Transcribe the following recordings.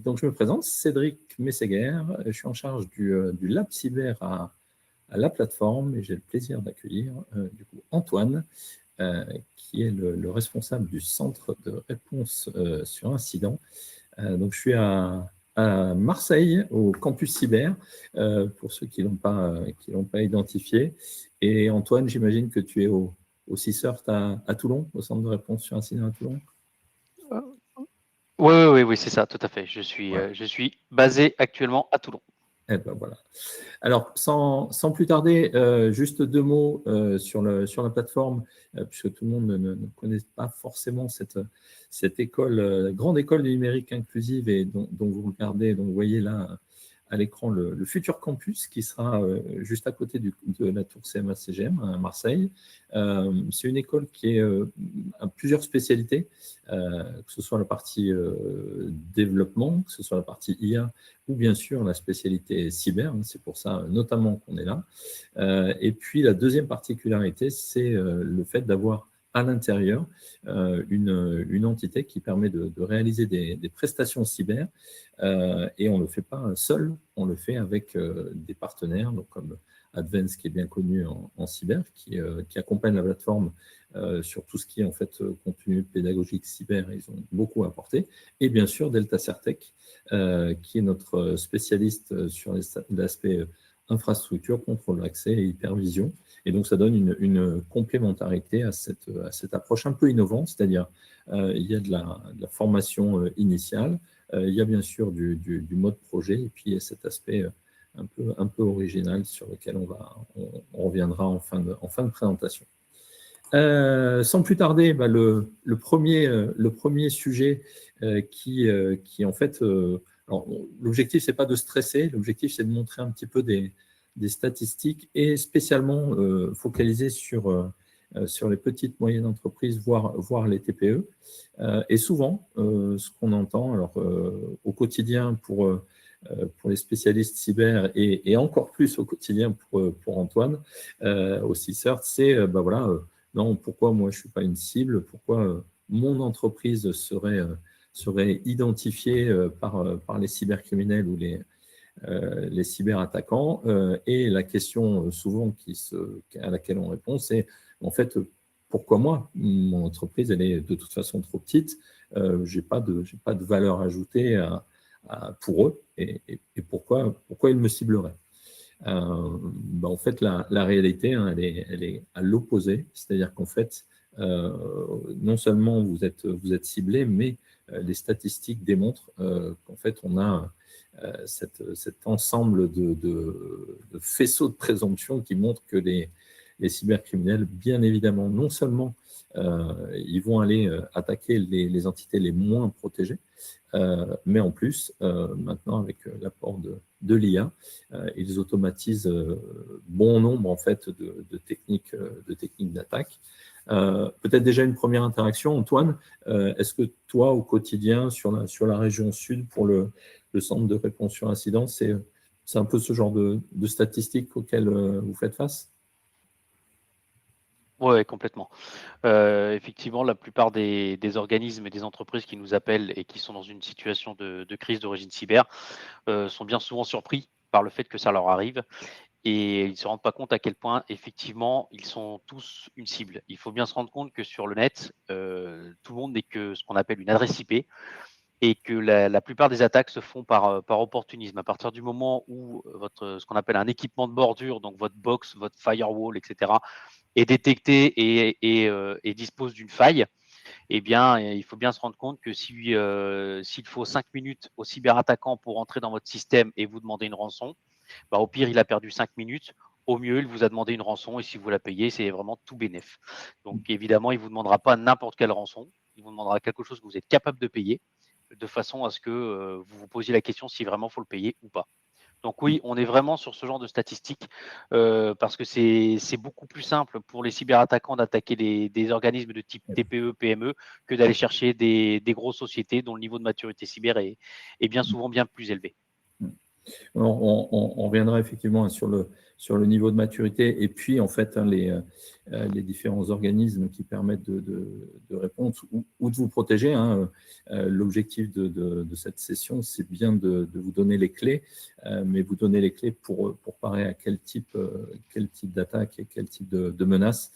Donc, je me présente, Cédric Messeguer. Je suis en charge du Lab Cyber à la plateforme et j'ai le plaisir d'accueillir du coup Antoine, qui est le responsable du centre de réponse sur incident. Donc, je suis à Marseille, au campus cyber, pour ceux qui l'ont pas identifié. Et Antoine, j'imagine que tu es au CICERT à Toulon, au centre de réponse sur incident à Toulon. Oui, c'est ça, tout à fait. Je Voilà. suis basé actuellement à Toulon. Eh ben voilà. Alors, sans plus tarder, juste deux mots sur la plateforme, puisque tout le monde ne connaît pas forcément cette école, grande école du numérique inclusive et dont vous regardez, donc vous voyez là à l'écran le futur campus qui sera juste à côté de la tour CMA-CGM à Marseille. C'est une école qui a plusieurs spécialités, que ce soit la partie développement, que ce soit la partie IA, ou bien sûr la spécialité cyber, c'est pour ça notamment qu'on est là. Et puis la deuxième particularité, c'est le fait d'avoir à l'intérieur une entité qui permet de réaliser des prestations cyber, et on ne le fait pas seul, on le fait avec des partenaires, donc comme Advance, qui est bien connu en cyber, qui accompagne la plateforme sur tout ce qui est en fait contenu pédagogique cyber, ils ont beaucoup apporté, et bien sûr Delta Certec, qui est notre spécialiste sur l'aspect infrastructure, contrôle d'accès et hypervision. Et donc, ça donne une complémentarité à cette approche un peu innovante, c'est-à-dire il y a de la formation initiale, il y a bien sûr du mode projet, et puis il y a cet aspect un peu original sur lequel on reviendra en fin de présentation. Sans plus tarder, le premier sujet qui en fait, l'objectif c'est pas de stresser, l'objectif c'est de montrer un petit peu des statistiques et spécialement focaliser sur les petites moyennes entreprises, voire les TPE. Et souvent, ce qu'on entend alors au quotidien pour les spécialistes cyber et encore plus au quotidien pour Antoine au CICERT, c'est voilà. Non, pourquoi moi je ne suis pas une cible? Pourquoi mon entreprise serait identifiée par les cybercriminels ou les cyberattaquants? Et la question souvent à laquelle on répond, c'est en fait, pourquoi moi? Mon entreprise, elle est de toute façon trop petite, je n'ai pas de valeur ajoutée pour eux, et pourquoi ils me cibleraient? En fait, la réalité, hein, elle est à l'opposé. C'est-à-dire qu'en fait, non seulement vous êtes ciblé, mais les statistiques démontrent qu'en fait, on a cet ensemble de faisceaux de présomption qui montrent que les cybercriminels, bien évidemment, non seulement ils vont aller attaquer les entités les moins protégées, mais en plus, maintenant, avec l'apport de l'IA, ils automatisent bon nombre en fait, de techniques d'attaque. Peut-être déjà une première interaction. Antoine, est-ce que toi, au quotidien, sur la région sud, pour le centre de réponse sur incident, c'est un peu ce genre de statistiques auxquelles vous faites face? Oui, complètement. Effectivement, la plupart des organismes et des entreprises qui nous appellent et qui sont dans une situation de crise d'origine cyber sont bien souvent surpris par le fait que ça leur arrive et ils ne se rendent pas compte à quel point, effectivement, ils sont tous une cible. Il faut bien se rendre compte que sur le net, tout le monde n'est que ce qu'on appelle une adresse IP et que la plupart des attaques se font par opportunisme. À partir du moment où ce qu'on appelle un équipement de bordure, donc votre box, votre firewall, etc., est détecté et dispose d'une faille, eh bien, il faut bien se rendre compte que s'il faut 5 minutes au cyberattaquant pour entrer dans votre système et vous demander une rançon, au pire, il a perdu 5 minutes. Au mieux, il vous a demandé une rançon et si vous la payez, c'est vraiment tout bénef. Donc, évidemment, il ne vous demandera pas n'importe quelle rançon. Il vous demandera quelque chose que vous êtes capable de payer de façon à ce que vous vous posiez la question si vraiment il faut le payer ou pas. Donc oui, on est vraiment sur ce genre de statistiques parce que c'est beaucoup plus simple pour les cyberattaquants d'attaquer des organismes de type TPE, PME que d'aller chercher des grosses sociétés dont le niveau de maturité cyber est bien souvent bien plus élevé. On reviendra effectivement sur le niveau de maturité et puis en fait les différents organismes qui permettent de répondre ou de vous protéger. L'objectif de cette session, c'est bien de vous donner les clés, mais vous donner les clés pour parer à quel type d'attaque et quel type de menace.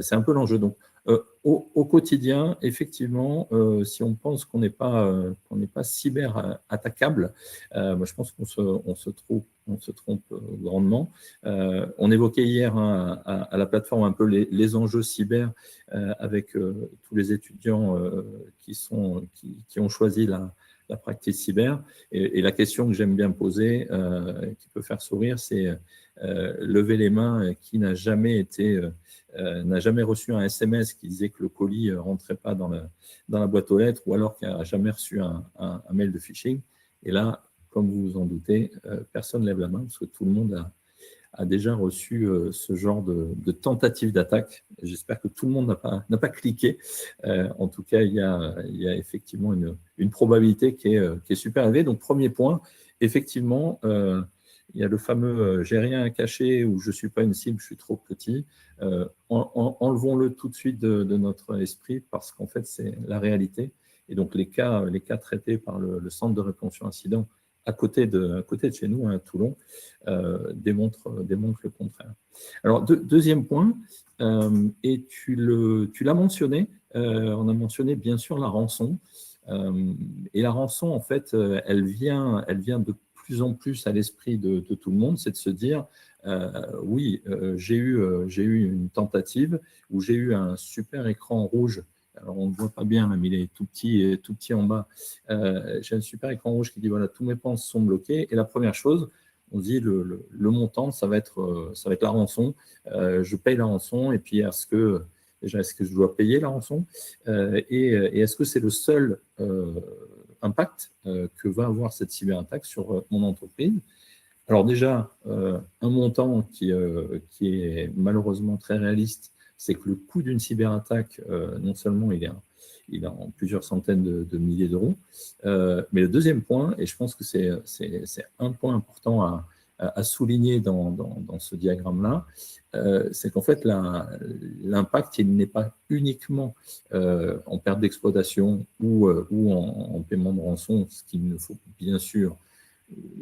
C'est un peu l'enjeu. Donc, au quotidien, effectivement, si on pense qu'on n'est pas cyber attaquable, moi, je pense qu'on se trompe grandement. On évoquait hier à la plateforme un peu les enjeux cyber avec tous les étudiants qui ont choisi la pratique cyber. Et la question que j'aime bien poser, qui peut faire sourire, c'est lever les mains qui n'a jamais reçu un SMS qui disait que le colis ne rentrait pas dans la boîte aux lettres ou alors qui n'a jamais reçu un mail de phishing. Et là, comme vous vous en doutez, personne ne lève la main parce que tout le monde a déjà reçu ce genre de tentative d'attaque. J'espère que tout le monde n'a pas cliqué. En tout cas, il y a effectivement une probabilité qui est super élevée. Donc, premier point, effectivement, il y a le fameux j'ai rien à cacher ou je ne suis pas une cible, je suis trop petit. Enlevons-le tout de suite de notre esprit parce qu'en fait, c'est la réalité. Et donc, les cas traités par le centre de réponse à incident à côté de chez nous, à Toulon, démontre le contraire. Alors, deuxième point, et tu l'as mentionné, on a mentionné bien sûr la rançon. Et la rançon, en fait, elle vient de plus en plus à l'esprit de tout le monde, c'est de se dire, oui, j'ai eu une tentative où j'ai eu un super écran rouge. Alors, on ne voit pas bien, mais il est tout petit en bas. J'ai un super écran rouge qui dit, voilà, tous mes comptes sont bloqués. Et la première chose, on dit, le montant, ça va être la rançon. Je paye la rançon. Et puis, est-ce que je dois payer la rançon et est-ce que c'est le seul impact que va avoir cette cyberattaque sur mon entreprise? Alors déjà, un montant qui est malheureusement très réaliste, c'est que le coût d'une cyberattaque, non seulement il est en plusieurs centaines de milliers d'euros, mais le deuxième point, et je pense que c'est un point important à souligner dans ce diagramme-là, c'est qu'en fait, l'impact, il n'est pas uniquement en perte d'exploitation ou en paiement de rançon, ce qu'il ne faut bien sûr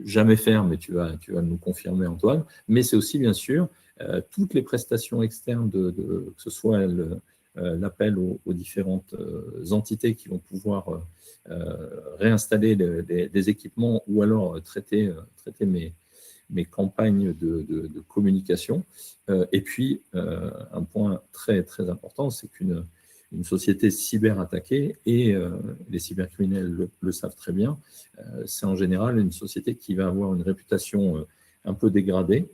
jamais faire, mais tu vas nous confirmer, Antoine. Mais c'est aussi, bien sûr, toutes les prestations externes, que ce soit l'appel aux différentes entités qui vont pouvoir réinstaller des équipements ou alors traiter mes campagnes de communication. Et puis, un point très, très important, c'est qu'une société cyberattaquée, et les cybercriminels le savent très bien, c'est en général une société qui va avoir une réputation un peu dégradée.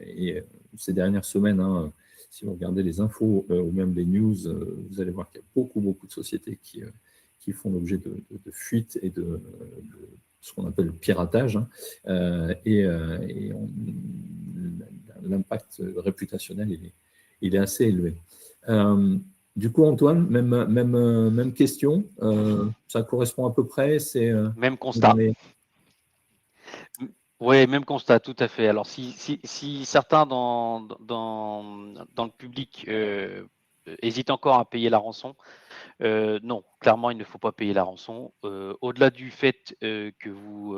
Et ces dernières semaines, si vous regardez les infos ou même les news, vous allez voir qu'il y a beaucoup, beaucoup de sociétés qui font l'objet de fuites et de ce qu'on appelle le piratage. Et l'impact réputationnel, il est assez élevé. Du coup, Antoine, même question. Ça correspond à peu près. Même constat. Oui, même constat, tout à fait. Alors, si certains dans le public hésitent encore à payer la rançon, non, clairement, il ne faut pas payer la rançon. Au-delà du fait que vous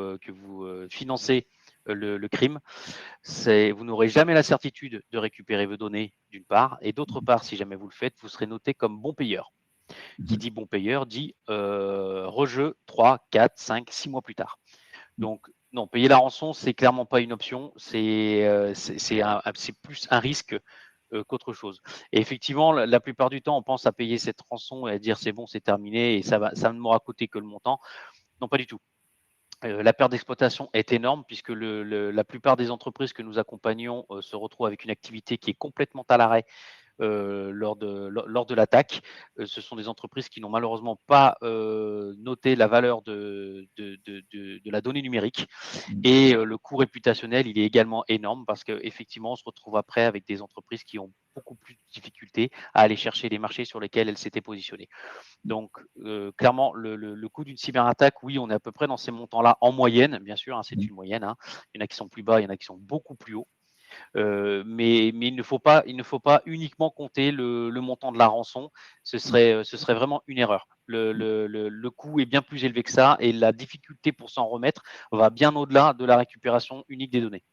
financez le crime, vous n'aurez jamais la certitude de récupérer vos données, d'une part, et d'autre part, si jamais vous le faites, vous serez noté comme bon payeur. Qui dit bon payeur dit rejeu 3, 4, 5, 6 mois plus tard. Donc, non, payer la rançon, c'est clairement pas une option. C'est plus un risque qu'autre chose. Et effectivement, la plupart du temps, on pense à payer cette rançon et à dire c'est bon, c'est terminé et ça ne m'aura coûté que le montant. Non, pas du tout. La perte d'exploitation est énorme puisque la plupart des entreprises que nous accompagnons se retrouvent avec une activité qui est complètement à l'arrêt lors de l'attaque. Ce sont des entreprises qui n'ont malheureusement pas noté la valeur de la donnée numérique. Et le coût réputationnel, il est également énorme parce qu'effectivement, on se retrouve après avec des entreprises qui ont beaucoup plus de difficulté à aller chercher les marchés sur lesquels elle s'était positionnée. Donc, clairement, le coût d'une cyberattaque, oui, on est à peu près dans ces montants-là en moyenne, bien sûr, hein, c'est une moyenne. Hein. Il y en a qui sont plus bas, il y en a qui sont beaucoup plus hauts. Mais il ne faut pas uniquement compter le montant de la rançon. Ce serait vraiment une erreur. Le coût est bien plus élevé que ça et la difficulté pour s'en remettre va bien au-delà de la récupération unique des données.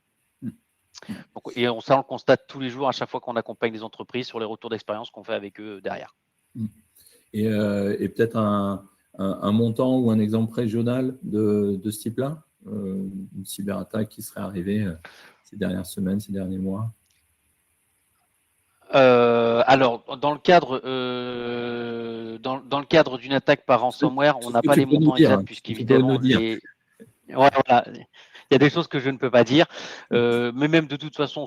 Donc, et ça, on le constate tous les jours à chaque fois qu'on accompagne des entreprises sur les retours d'expérience qu'on fait avec eux derrière. Et peut-être un montant ou un exemple régional de ce type-là, une cyberattaque qui serait arrivée ces dernières semaines, ces derniers mois. Alors, dans le cadre d'une attaque par ransomware, on n'a pas les montants exacts puisqu'évidemment les. Ouais, voilà. Il y a des choses que je ne peux pas dire, mais même de toute façon,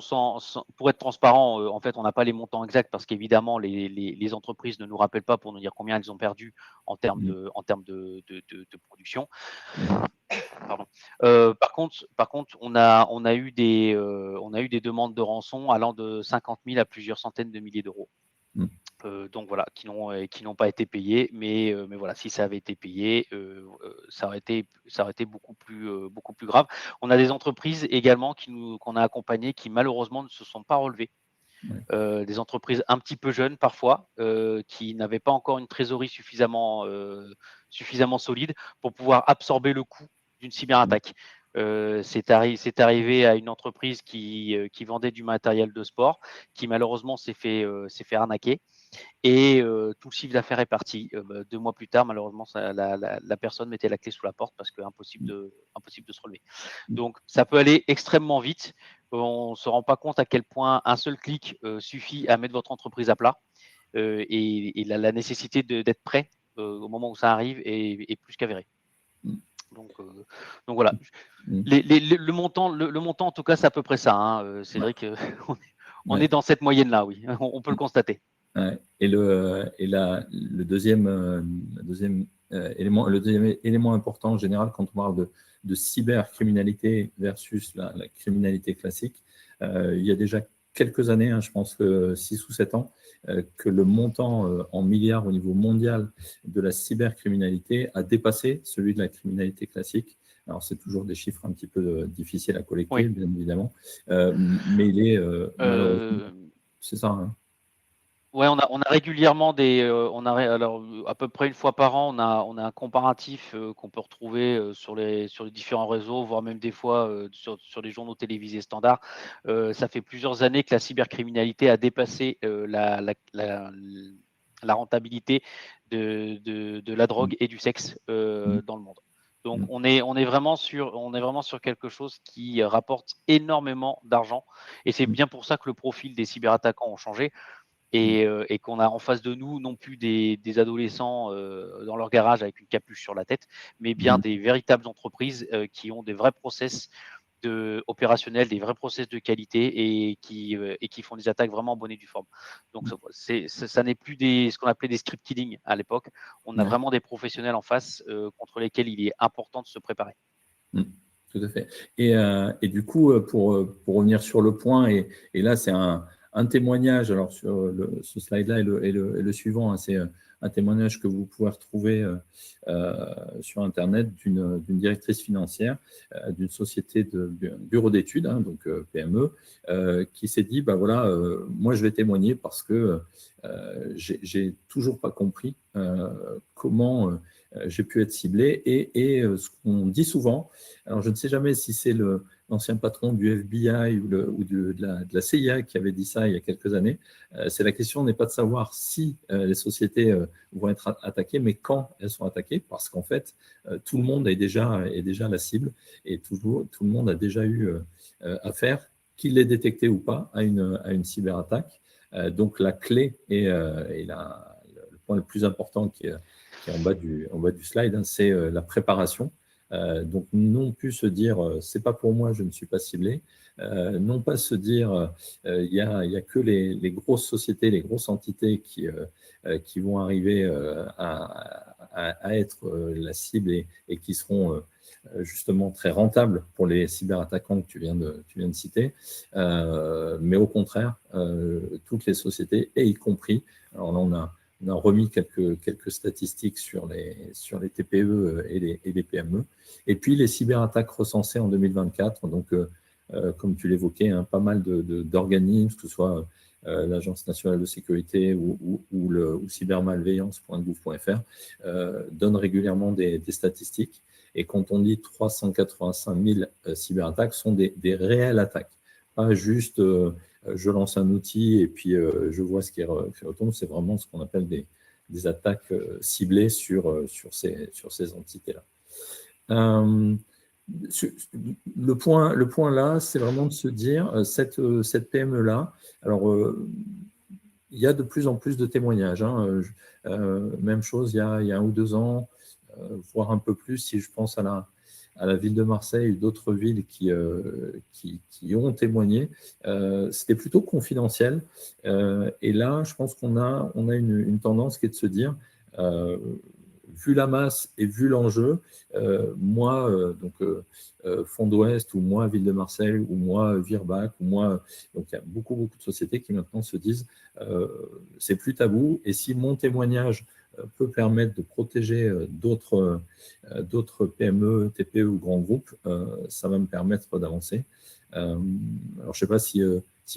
pour être transparent, en fait, on n'a pas les montants exacts parce qu'évidemment, les entreprises ne nous rappellent pas pour nous dire combien elles ont perdu en termes de production. Pardon. Par contre, on a eu des demandes de rançon allant de 50 000 à plusieurs centaines de milliers d'euros. Donc voilà, qui n'ont pas été payés, mais voilà, si ça avait été payé, ça aurait été beaucoup plus grave. On a des entreprises également qu'on a accompagnées qui malheureusement ne se sont pas relevées. Des entreprises un petit peu jeunes parfois, qui n'avaient pas encore une trésorerie suffisamment solide pour pouvoir absorber le coût d'une cyberattaque. C'est arrivé à une entreprise qui vendait du matériel de sport, qui malheureusement s'est fait arnaquer. Et tout le chiffre d'affaires est parti. 2 mois plus tard, malheureusement, la personne mettait la clé sous la porte parce que impossible de se relever. Donc, ça peut aller extrêmement vite. On ne se rend pas compte à quel point un seul clic suffit à mettre votre entreprise à plat. Et la nécessité d'être prêt au moment où ça arrive est plus qu'avérée. Donc voilà. Le montant, en tout cas, c'est à peu près ça. Hein. C'est vrai qu'on est dans cette moyenne-là, oui. On peut le constater. Et le deuxième élément important en général quand on parle de cybercriminalité versus la criminalité classique, il y a déjà quelques années, je pense que 6 ou 7 ans, que le montant en milliards au niveau mondial de la cybercriminalité a dépassé celui de la criminalité classique. Alors, c'est toujours des chiffres un petit peu difficiles à collecter, bien évidemment, mais il est malheureusement, c'est ça. Ouais, on a régulièrement alors à peu près une fois par an, on a un comparatif qu'on peut retrouver sur les différents réseaux, voire même des fois sur les journaux télévisés standards. Ça fait plusieurs années que la cybercriminalité a dépassé la rentabilité de la drogue et du sexe dans le monde. Donc on est vraiment sur quelque chose qui rapporte énormément d'argent, et c'est bien pour ça que le profil des cyberattaquants ont changé. Et qu'on a en face de nous non plus des adolescents dans leur garage avec une capuche sur la tête, mais bien des véritables entreprises qui ont des vrais process opérationnels, des vrais process de qualité et qui font des attaques vraiment en bonne et due forme. Donc ça n'est plus ce qu'on appelait des script killing à l'époque. On a vraiment des professionnels en face contre lesquels il est important de se préparer. Tout à fait. Et du coup, pour revenir sur le point, et là, c'est un témoignage, alors sur ce slide-là et le suivant, c'est un témoignage que vous pouvez retrouver sur Internet d'une directrice financière d'une société de bureau d'études, donc PME, qui s'est dit, voilà, moi je vais témoigner parce que j'ai toujours pas compris comment j'ai pu être ciblé. Et ce qu'on dit souvent, alors je ne sais jamais si c'est l'ancien patron du FBI ou de la CIA qui avait dit ça il y a quelques années, c'est la question n'est pas de savoir si les sociétés vont être attaquées, mais quand elles sont attaquées, parce qu'en fait, tout le monde est déjà la cible et tout le monde a déjà eu affaire, qu'il l'ait détecté ou pas, à une cyberattaque. Donc la clé et le point le plus important qui est en bas du slide, c'est la préparation. Donc non plus se dire c'est pas pour moi, je ne suis pas ciblé, non pas se dire il y a que les grosses sociétés, les grosses entités qui vont arriver à être la cible et qui seront justement très rentables pour les cyberattaquants que tu viens de citer. Mais au contraire, toutes les sociétés, et y compris, alors là on a remis quelques statistiques sur les TPE et les PME. Et puis les cyberattaques recensées en 2024, donc comme tu l'évoquais, hein, pas mal d'organismes, que ce soit l'Agence nationale de sécurité ou cybermalveillance.gouv.fr, donnent régulièrement des statistiques. Et quand on dit 385 000 cyberattaques, ce sont des réelles attaques, pas juste je lance un outil et puis je vois ce qui retombe. C'est vraiment ce qu'on appelle des attaques ciblées sur ces entités-là. Le point là, c'est vraiment de se dire, cette PME-là, alors il y a de plus en plus de témoignages. Hein, même chose il y a 1 ou 2 ans, voire un peu plus, si je pense à la ville de Marseille ou d'autres villes qui ont témoigné. C'était plutôt confidentiel. Et là, je pense qu'on a une tendance qui est de se dire, vu la masse et vu l'enjeu, moi, Fond d'Ouest, ou moi, Ville de Marseille, ou moi, Virbac, ou moi, donc il y a beaucoup de sociétés qui maintenant se disent, c'est plus tabou, et si mon témoignage peut permettre de protéger d'autres PME, TPE ou grands groupes, ça va me permettre d'avancer. Alors, je ne sais pas si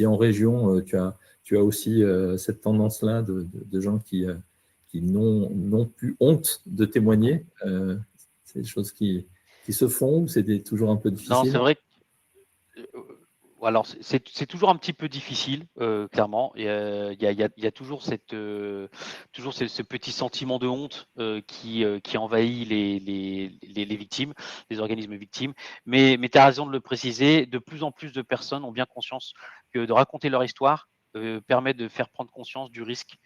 en région, tu as aussi cette tendance-là de gens qui n'ont plus honte de témoigner. C'est des choses qui se font, ou c'est toujours un peu Non, difficile? c'est vrai que alors, c'est toujours un petit peu difficile, clairement. Il y a toujours ce petit sentiment de honte qui envahit les victimes, les organismes victimes. Mais tu as raison de le préciser, de plus en plus de personnes ont bien conscience que de raconter leur histoire permet de faire prendre conscience du risque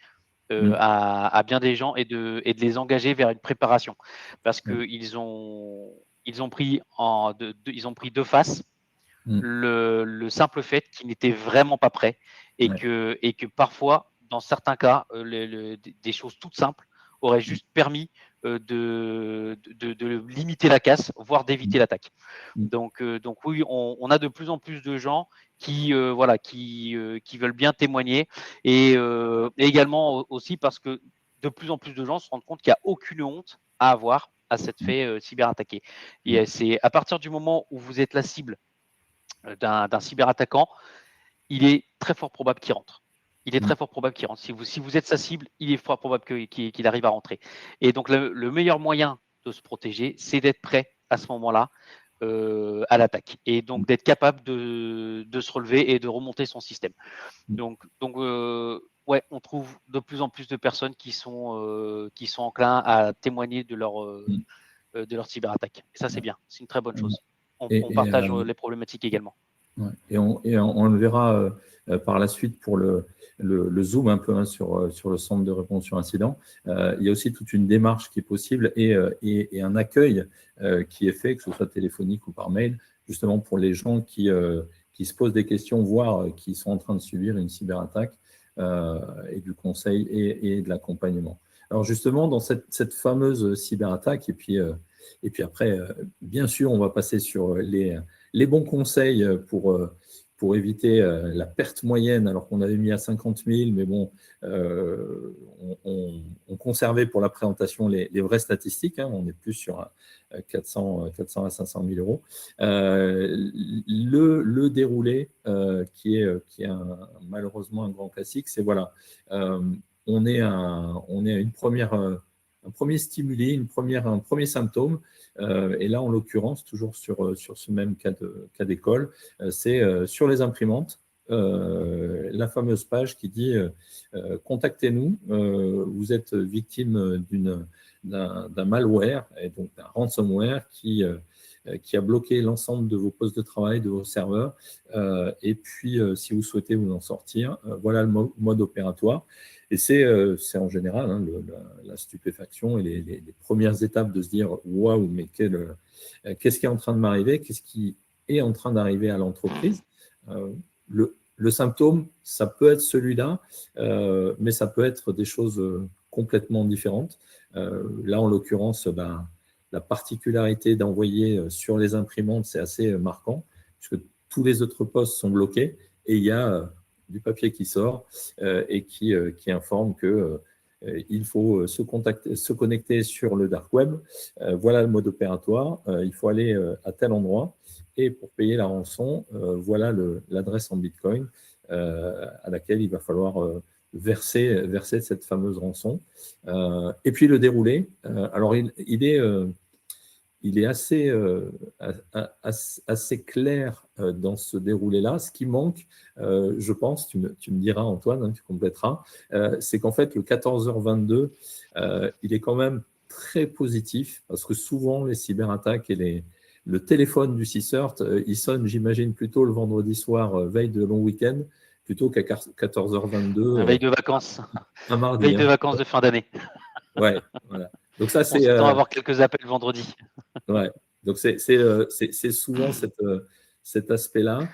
à bien des gens et de les engager vers une préparation. Parce qu'ils ont pris deux faces. Le simple fait qu'ils n'étaient vraiment pas prêts et que parfois, dans certains cas, des choses toutes simples auraient juste permis de limiter la casse, voire d'éviter l'attaque. Donc oui, on a de plus en plus de gens qui veulent bien témoigner et également aussi parce que de plus en plus de gens se rendent compte qu'il n'y a aucune honte à avoir à s'être fait cyberattaquer. Et c'est à partir du moment où vous êtes la cible d'un cyberattaquant, il est très fort probable qu'il rentre. Il est très fort probable qu'il rentre. Si vous êtes sa cible, il est fort probable qu'il arrive à rentrer. Et donc, le meilleur moyen de se protéger, c'est d'être prêt à ce moment-là à l'attaque. Et donc, d'être capable de se relever et de remonter son système. Donc ouais, on trouve de plus en plus de personnes qui sont enclins à témoigner de leur cyberattaque. Et ça, c'est bien. C'est une très bonne chose. On partage les problématiques également. Ouais. Et on le verra par la suite pour le zoom un peu sur le centre de réponse sur incident. Il y a aussi toute une démarche qui est possible et un accueil qui est fait, que ce soit téléphonique ou par mail, justement pour les gens qui se posent des questions, voire qui sont en train de subir une cyberattaque, et du conseil et de l'accompagnement. Alors justement, dans cette fameuse cyberattaque, et puis après, bien sûr, on va passer sur les bons conseils pour éviter la perte moyenne, alors qu'on avait mis à 50 000, mais bon, on conservait pour la présentation les vraies statistiques, hein, on est plus sur 400 à 500 000 euros. Le déroulé, qui est malheureusement un grand classique, c'est voilà, on est à un premier stimuli, un premier symptôme, et là, en l'occurrence, toujours sur ce même cas d'école, c'est sur les imprimantes, la fameuse page qui dit contactez-nous, vous êtes victime d'un malware, et donc d'un ransomware qui a bloqué l'ensemble de vos postes de travail, de vos serveurs, et puis si vous souhaitez vous en sortir, voilà le mode opératoire. Et c'est en général hein, la stupéfaction et les premières étapes de se dire « Waouh, mais qu'est-ce qui est en train de m'arriver? Qu'est-ce qui est en train d'arriver à l'entreprise ?» Le symptôme, ça peut être celui-là, mais ça peut être des choses complètement différentes. Là, en l'occurrence, la particularité d'envoyer sur les imprimantes, c'est assez marquant, puisque tous les autres postes sont bloqués et il y a du papier qui sort et qui informe que il faut se connecter sur le dark web. Voilà le mode opératoire. Il faut aller à tel endroit. Et pour payer la rançon, voilà l'adresse en Bitcoin à laquelle il va falloir verser cette fameuse rançon. Et puis le déroulé. Alors, il est assez clair dans ce déroulé-là. Ce qui manque, je pense, tu me diras Antoine, hein, tu compléteras, c'est qu'en fait le 14h22, il est quand même très positif parce que souvent les cyberattaques et le téléphone du CSIRT, il sonne, j'imagine, plutôt le vendredi soir, veille de long week-end, plutôt qu'à 14h22, Veille de vacances, un mardi. veille de vacances de fin d'année. Ouais, voilà. Donc ça, On c'est s'attend à avoir quelques appels vendredi. ouais. Donc c'est souvent cet aspect-là.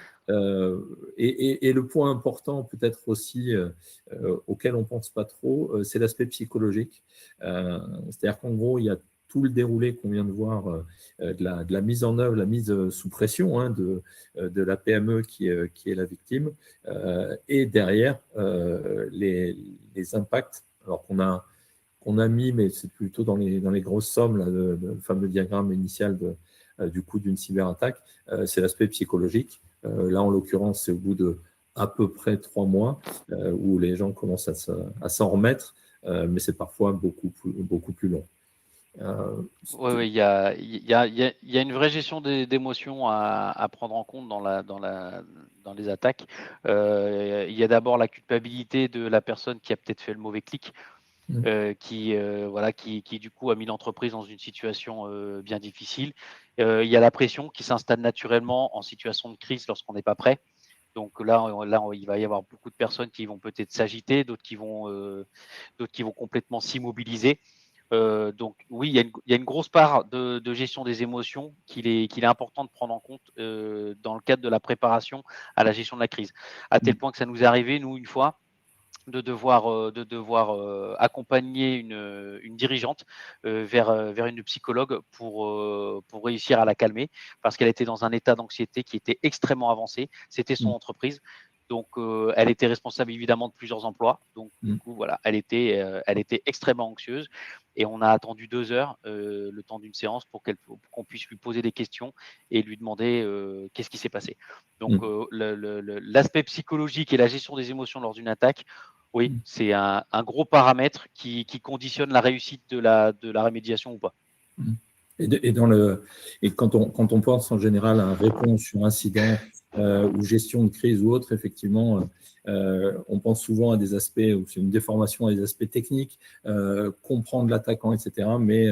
Et le point important, peut-être aussi, auquel on ne pense pas trop, c'est l'aspect psychologique. C'est-à-dire qu'en gros, il y a tout le déroulé qu'on vient de voir de la mise en œuvre, la mise sous pression hein, de la PME qui est la victime, et derrière les impacts. Alors qu'on a mis, mais c'est plutôt dans les grosses sommes, là, le fameux diagramme initial du coût d'une cyberattaque, c'est l'aspect psychologique. Là, en l'occurrence, c'est au bout de à peu près 3 mois où les gens commencent à s'en remettre, mais c'est parfois beaucoup plus long. Oui, il y a une vraie gestion d'émotions à prendre en compte dans les attaques. Il y a d'abord la culpabilité de la personne qui a peut-être fait le mauvais clic, qui du coup a mis l'entreprise dans une situation bien difficile. Il y a la pression qui s'installe naturellement en situation de crise lorsqu'on n'est pas prêt. Donc là, il va y avoir beaucoup de personnes qui vont peut-être s'agiter, d'autres qui vont complètement s'immobiliser. Donc oui, il y a une grosse part de gestion des émotions qu'il est important de prendre en compte dans le cadre de la préparation à la gestion de la crise. À tel point que ça nous est arrivé, nous, une fois, de devoir accompagner une dirigeante vers une psychologue pour réussir à la calmer, parce qu'elle était dans un état d'anxiété qui était extrêmement avancé. C'était son entreprise. Donc, elle était responsable évidemment de plusieurs emplois. Donc, du coup, voilà, elle était extrêmement anxieuse. Et on a attendu 2 heures, le temps d'une séance, pour qu'on puisse lui poser des questions et lui demander qu'est-ce qui s'est passé. Donc, l'aspect psychologique et la gestion des émotions lors d'une attaque, oui, c'est un gros paramètre qui conditionne la réussite de la remédiation ou pas. Et quand on pense en général à réponse sur incident ou gestion de crise ou autre, effectivement, on pense souvent à des aspects, ou c'est une déformation à des aspects techniques, comprendre l'attaquant, etc. Mais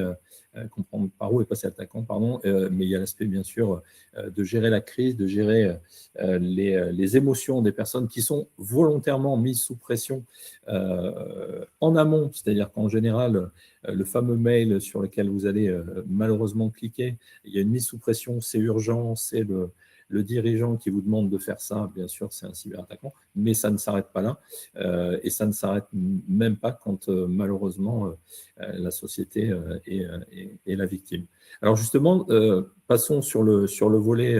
comprendre par où est passé l'attaquant, pardon. Mais il y a l'aspect, bien sûr, de gérer la crise, de gérer les émotions des personnes qui sont volontairement mises sous pression en amont. C'est-à-dire qu'en général, le fameux mail sur lequel vous allez malheureusement cliquer, il y a une mise sous pression, c'est urgent, c'est le dirigeant qui vous demande de faire ça, bien sûr, c'est un cyberattaquant, mais ça ne s'arrête pas là, et ça ne s'arrête même pas quand malheureusement la société est la victime. Alors justement, passons sur le volet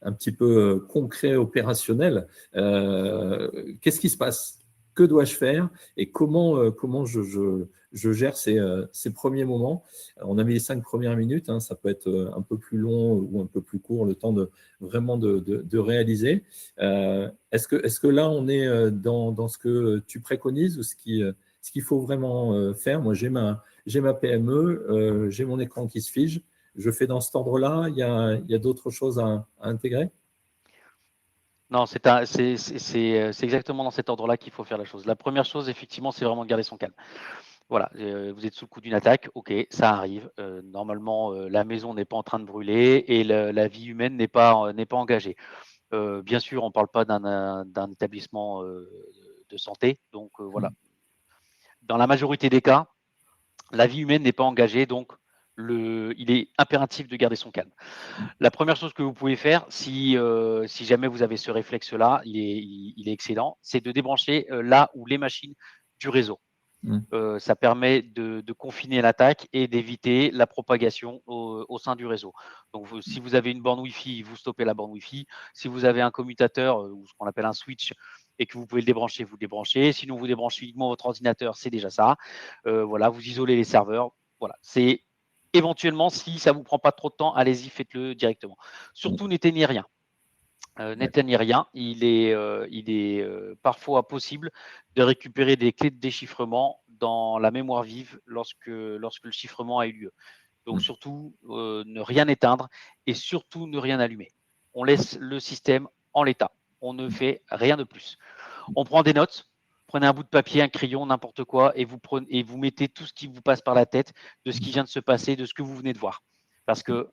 un petit peu concret, opérationnel. Qu'est-ce qui se passe? Que dois-je faire et comment je gère ces premiers moments? On a mis les 5 premières minutes, hein, ça peut être un peu plus long ou un peu plus court, le temps vraiment de réaliser. Est-ce que là, on est dans ce que tu préconises ou ce qu'il faut vraiment faire? Moi, j'ai ma PME, j'ai mon écran qui se fige, je fais dans cet ordre-là, il y a d'autres choses à intégrer? Non, c'est exactement dans cet ordre-là qu'il faut faire la chose. La première chose, effectivement, c'est vraiment de garder son calme. Voilà, vous êtes sous le coup d'une attaque, ok, ça arrive. Normalement, la maison n'est pas en train de brûler et la vie humaine n'est pas engagée. Bien sûr, on ne parle pas d'un établissement de santé, donc voilà. Dans la majorité des cas, la vie humaine n'est pas engagée, donc il est impératif de garder son calme. La première chose que vous pouvez faire, si jamais vous avez ce réflexe-là, il est excellent, c'est de débrancher là où les machines du réseau. Ça permet de confiner l'attaque et d'éviter la propagation au sein du réseau. Donc, si vous avez une borne Wi-Fi, vous stoppez la borne Wi-Fi. Si vous avez un commutateur ou ce qu'on appelle un switch et que vous pouvez le débrancher, vous le débranchez. Sinon, vous débranchez uniquement votre ordinateur, c'est déjà ça. Voilà, vous isolez les serveurs. Voilà, c'est éventuellement, si ça ne vous prend pas trop de temps, allez-y, faites-le directement. Surtout, n'éteignez rien. N'éteignez rien. Il est parfois possible de récupérer des clés de déchiffrement dans la mémoire vive lorsque le chiffrement a eu lieu. Donc surtout, ne rien éteindre et surtout ne rien allumer. On laisse le système en l'état. On ne fait rien de plus. On prend des notes. Prenez un bout de papier, un crayon, n'importe quoi, et vous mettez tout ce qui vous passe par la tête de ce qui vient de se passer, de ce que vous venez de voir. Parce que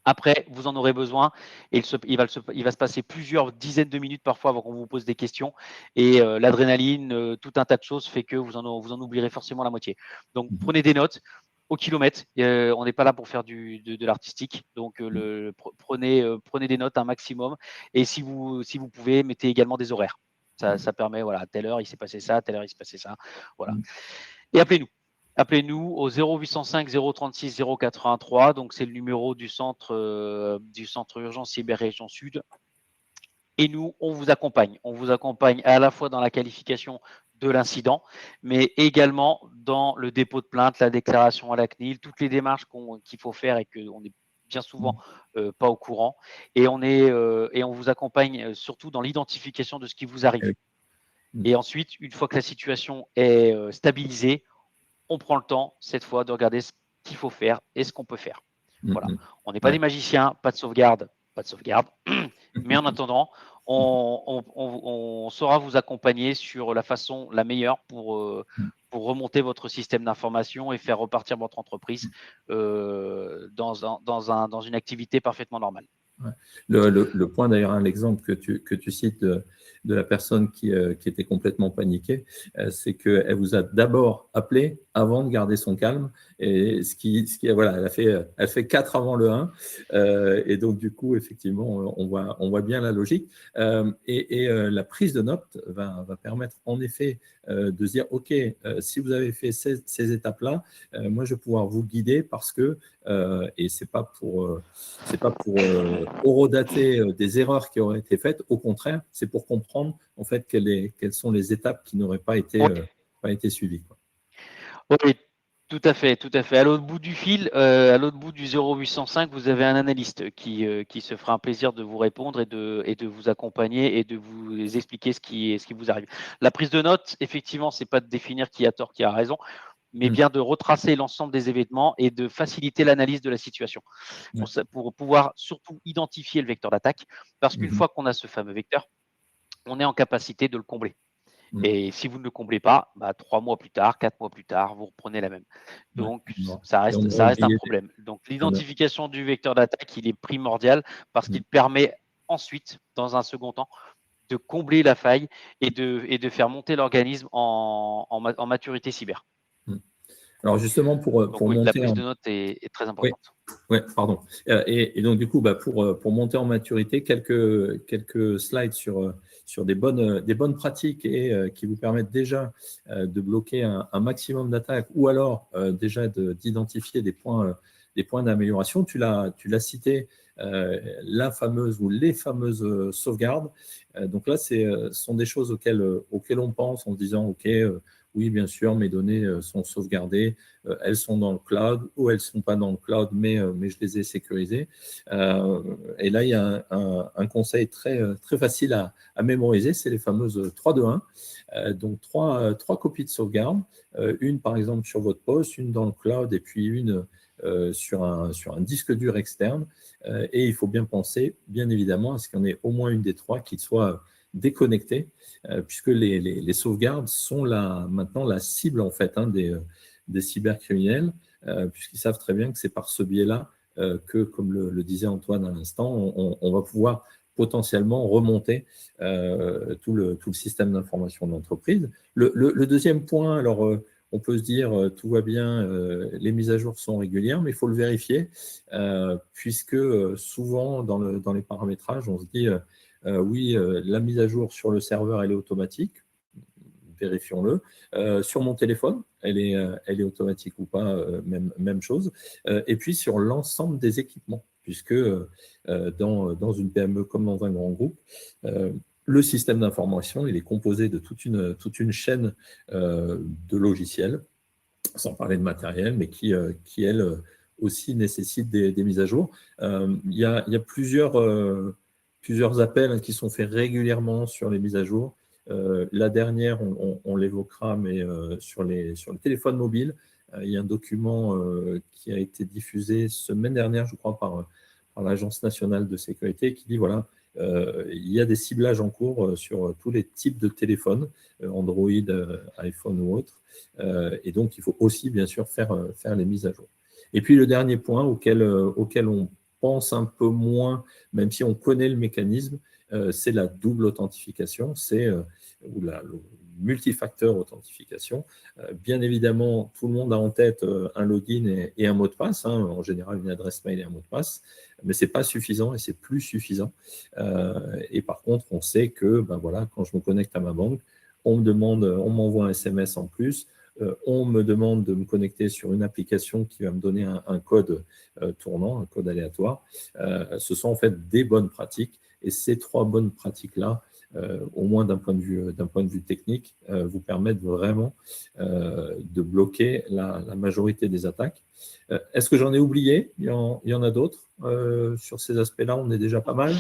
après, vous en aurez besoin et il va se passer plusieurs dizaines de minutes parfois avant qu'on vous pose des questions. Et l'adrénaline, tout un tas de choses fait que vous en oublierez forcément la moitié. Donc, prenez des notes au kilomètre. On n'est pas là pour faire de l'artistique. Donc, prenez des notes un maximum. Et si vous pouvez, mettez également des horaires. Ça permet, voilà, à telle heure, il s'est passé ça, à telle heure, il s'est passé ça. Voilà. Et appelez-nous. Appelez-nous au 0805 036 083. Donc, c'est le numéro du centre urgence cyber région sud. Et nous, on vous accompagne. On vous accompagne à la fois dans la qualification de l'incident, mais également dans le dépôt de plainte, la déclaration à la CNIL, toutes les démarches qu'il faut faire et qu'on est bien souvent pas au courant. Et on vous accompagne surtout dans l'identification de ce qui vous arrive. Et ensuite, une fois que la situation est stabilisée, on prend le temps, cette fois, de regarder ce qu'il faut faire et ce qu'on peut faire. Voilà. On n'est pas des magiciens, pas de sauvegarde. Mais en attendant, on saura vous accompagner sur la façon la meilleure pour remonter votre système d'information et faire repartir votre entreprise dans une activité parfaitement normale. Ouais. Le point d'ailleurs, hein, l'exemple que tu cites de la personne qui était complètement paniquée, c'est qu'elle vous a d'abord appelé avant de garder son calme. Et voilà, elle fait 4 avant le 1. Et donc, du coup, effectivement, on voit bien la logique. La prise de notes va permettre en effet de se dire, OK, si vous avez fait ces étapes-là, moi, je vais pouvoir vous guider parce que, et c'est pas pour horodater des erreurs qui auraient été faites. Au contraire, c'est pour comprendre en fait quelles sont les étapes qui n'auraient pas été suivies. Oui, tout à fait, tout à fait. À l'autre bout du fil, à l'autre bout du 0805, vous avez un analyste qui se fera un plaisir de vous répondre et de vous accompagner et de vous expliquer ce qui vous arrive. La prise de notes, effectivement, c'est pas de définir qui a tort, qui a raison, mais bien de retracer l'ensemble des événements et de faciliter l'analyse de la situation pour pouvoir surtout identifier le vecteur d'attaque, parce qu'une fois qu'on a ce fameux vecteur, on est en capacité de le combler. Et si vous ne le comblez pas, 3 mois plus tard, 4 mois plus tard, vous reprenez la même. Donc, ça reste un problème. Donc, l'identification du vecteur d'attaque, il est primordial parce qu'il permet ensuite, dans un second temps, de combler la faille et de faire monter l'organisme en maturité cyber. Alors justement, pour monter la prise de notes est très importante. Oui, pardon. Et donc, du coup, pour monter en maturité, quelques slides sur des bonnes pratiques et qui vous permettent déjà de bloquer un maximum d'attaques ou alors déjà d'identifier des points d'amélioration. Tu l'as cité, la fameuse ou les fameuses sauvegardes. Donc là, ce sont des choses auxquelles on pense en se disant, OK, oui, bien sûr, mes données sont sauvegardées, elles sont dans le cloud ou elles ne sont pas dans le cloud, mais je les ai sécurisées. Et là, il y a un conseil très facile à mémoriser, c'est les fameuses 3-2-1. Donc, trois copies de sauvegarde, une par exemple sur votre poste, une dans le cloud et puis une sur un disque dur externe. Et il faut bien penser, bien évidemment, à ce qu'il y en ait au moins une des trois qui soit déconnectée, puisque les sauvegardes sont maintenant la cible en fait des cybercriminels, puisqu'ils savent très bien que c'est par ce biais-là que, comme le disait Antoine à l'instant, on va pouvoir potentiellement remonter tout le système d'information de l'entreprise. Le deuxième point, alors on peut se dire tout va bien, les mises à jour sont régulières, mais il faut le vérifier, puisque souvent dans les paramétrages, on se dit oui, la mise à jour sur le serveur, elle est automatique. vérifions-le. Sur mon téléphone, elle est automatique ou pas, même chose. Et puis sur l'ensemble des équipements, puisque dans une PME comme dans un grand groupe, le système d'information, il est composé de toute une chaîne de logiciels, sans parler de matériel, mais qui elle, aussi nécessite des mises à jour. Il y a plusieurs appels qui sont faits régulièrement sur les mises à jour. La dernière, on l'évoquera, mais sur les téléphones mobiles, il y a un document qui a été diffusé semaine dernière, je crois, par l'Agence nationale de sécurité, qui dit, voilà, il y a des ciblages en cours sur tous les types de téléphones, Android, iPhone ou autres. Et donc, il faut aussi, bien sûr, faire les mises à jour. Et puis, le dernier point auquel on pense un peu moins, même si on connaît le mécanisme, c'est la double authentification, ou la multifacteur authentification. Bien évidemment, tout le monde a en tête un login et un mot de passe, en général une adresse mail et un mot de passe, mais ce n'est pas suffisant et c'est plus suffisant. Et par contre, on sait que voilà, quand je me connecte à ma banque, on m'envoie un SMS en plus, on me demande de me connecter sur une application qui va me donner un code tournant, un code aléatoire. Ce sont en fait des bonnes pratiques, et ces 3 bonnes pratiques-là, au moins d'un point de vue technique, vous permettent vraiment de bloquer la majorité des attaques. Est-ce que j'en ai oublié? Il y en a d'autres sur ces aspects-là, on est déjà pas mal.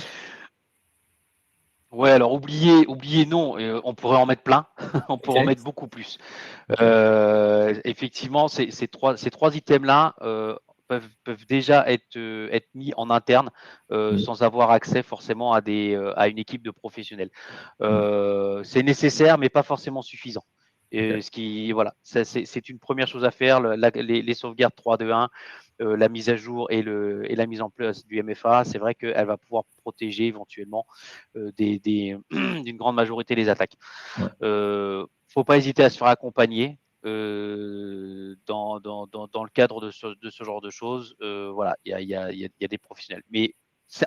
Ouais, alors oublier non, on pourrait en mettre plein, on pourrait en mettre beaucoup plus. Effectivement, ces trois items-là peuvent déjà être mis en interne sans avoir accès forcément à une équipe de professionnels. C'est nécessaire, mais pas forcément suffisant. Voilà, c'est une première chose à faire. Les sauvegardes 3-2-1, la mise à jour et la mise en place du MFA, c'est vrai qu'elle va pouvoir protéger éventuellement d'une grande majorité des attaques. Faut pas hésiter à se faire accompagner dans le cadre de ce genre de choses. Voilà, il y a des professionnels. Mais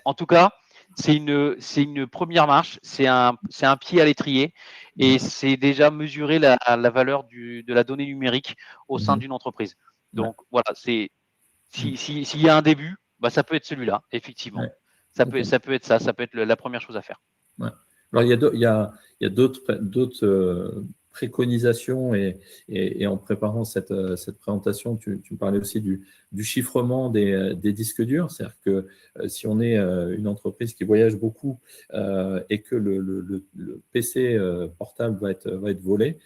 en tout cas, c'est une première marche, c'est un pied à l'étrier, et c'est déjà mesurer la valeur de la donnée numérique au sein d'une entreprise. Donc voilà, s'il y a un début, ça peut être celui-là, effectivement. Ça peut être ça, ça peut être la première chose à faire. Ouais. Alors, il y a d'autres préconisations, et en préparant cette présentation, tu me parlais aussi du chiffrement des disques durs. C'est-à-dire que si on est une entreprise qui voyage beaucoup et que le PC portable va être volé,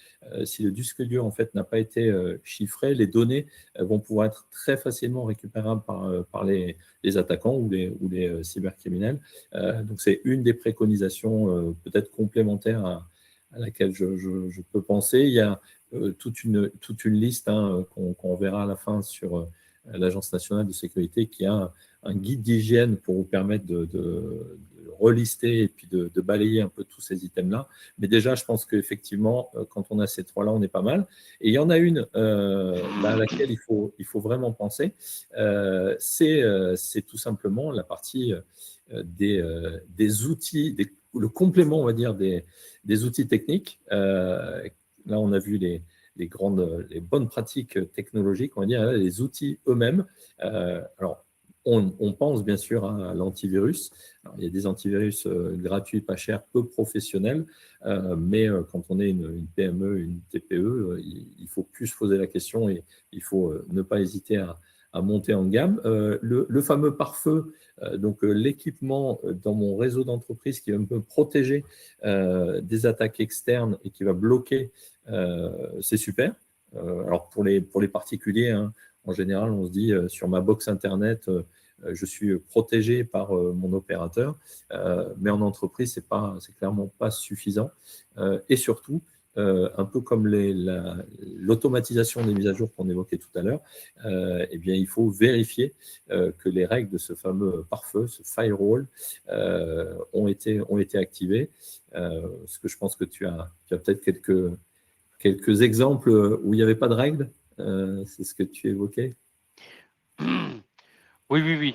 si le disque dur en fait n'a pas été chiffré, les données vont pouvoir être très facilement récupérables par les attaquants ou les cybercriminels. Donc c'est une des préconisations peut-être complémentaires à laquelle je peux penser. Il y a toute une liste qu'on verra à la fin sur l'Agence nationale de sécurité, qui a un guide d'hygiène pour vous permettre de relister et puis de balayer un peu tous ces items-là. Mais déjà, je pense qu'effectivement, quand on a ces 3-là, on est pas mal. Et il y en a une à laquelle il faut vraiment penser. C'est tout simplement la partie des outils, le complément, on va dire, des outils techniques. Là, on a vu les bonnes pratiques technologiques, on va dire, les outils eux-mêmes. Alors, on pense bien sûr à l'antivirus. Alors, il y a des antivirus gratuits, pas chers, peu professionnels, mais quand on est une PME, une TPE, il faut plus se poser la question, et il faut ne pas hésiter à monter en gamme. Le fameux pare-feu, donc l'équipement dans mon réseau d'entreprise qui va me protéger des attaques externes et qui va bloquer, c'est super. Alors pour les particuliers, en général, on se dit sur ma box Internet, je suis protégé par mon opérateur, mais en entreprise, c'est clairement pas suffisant. Et surtout, un peu comme l'automatisation des mises à jour qu'on évoquait tout à l'heure, eh bien, il faut vérifier que les règles de ce fameux pare-feu, ce firewall, ont été activées. Parce que je pense que tu as peut-être quelques exemples où il n'y avait pas de règles. C'est ce que tu évoquais. Oui, oui,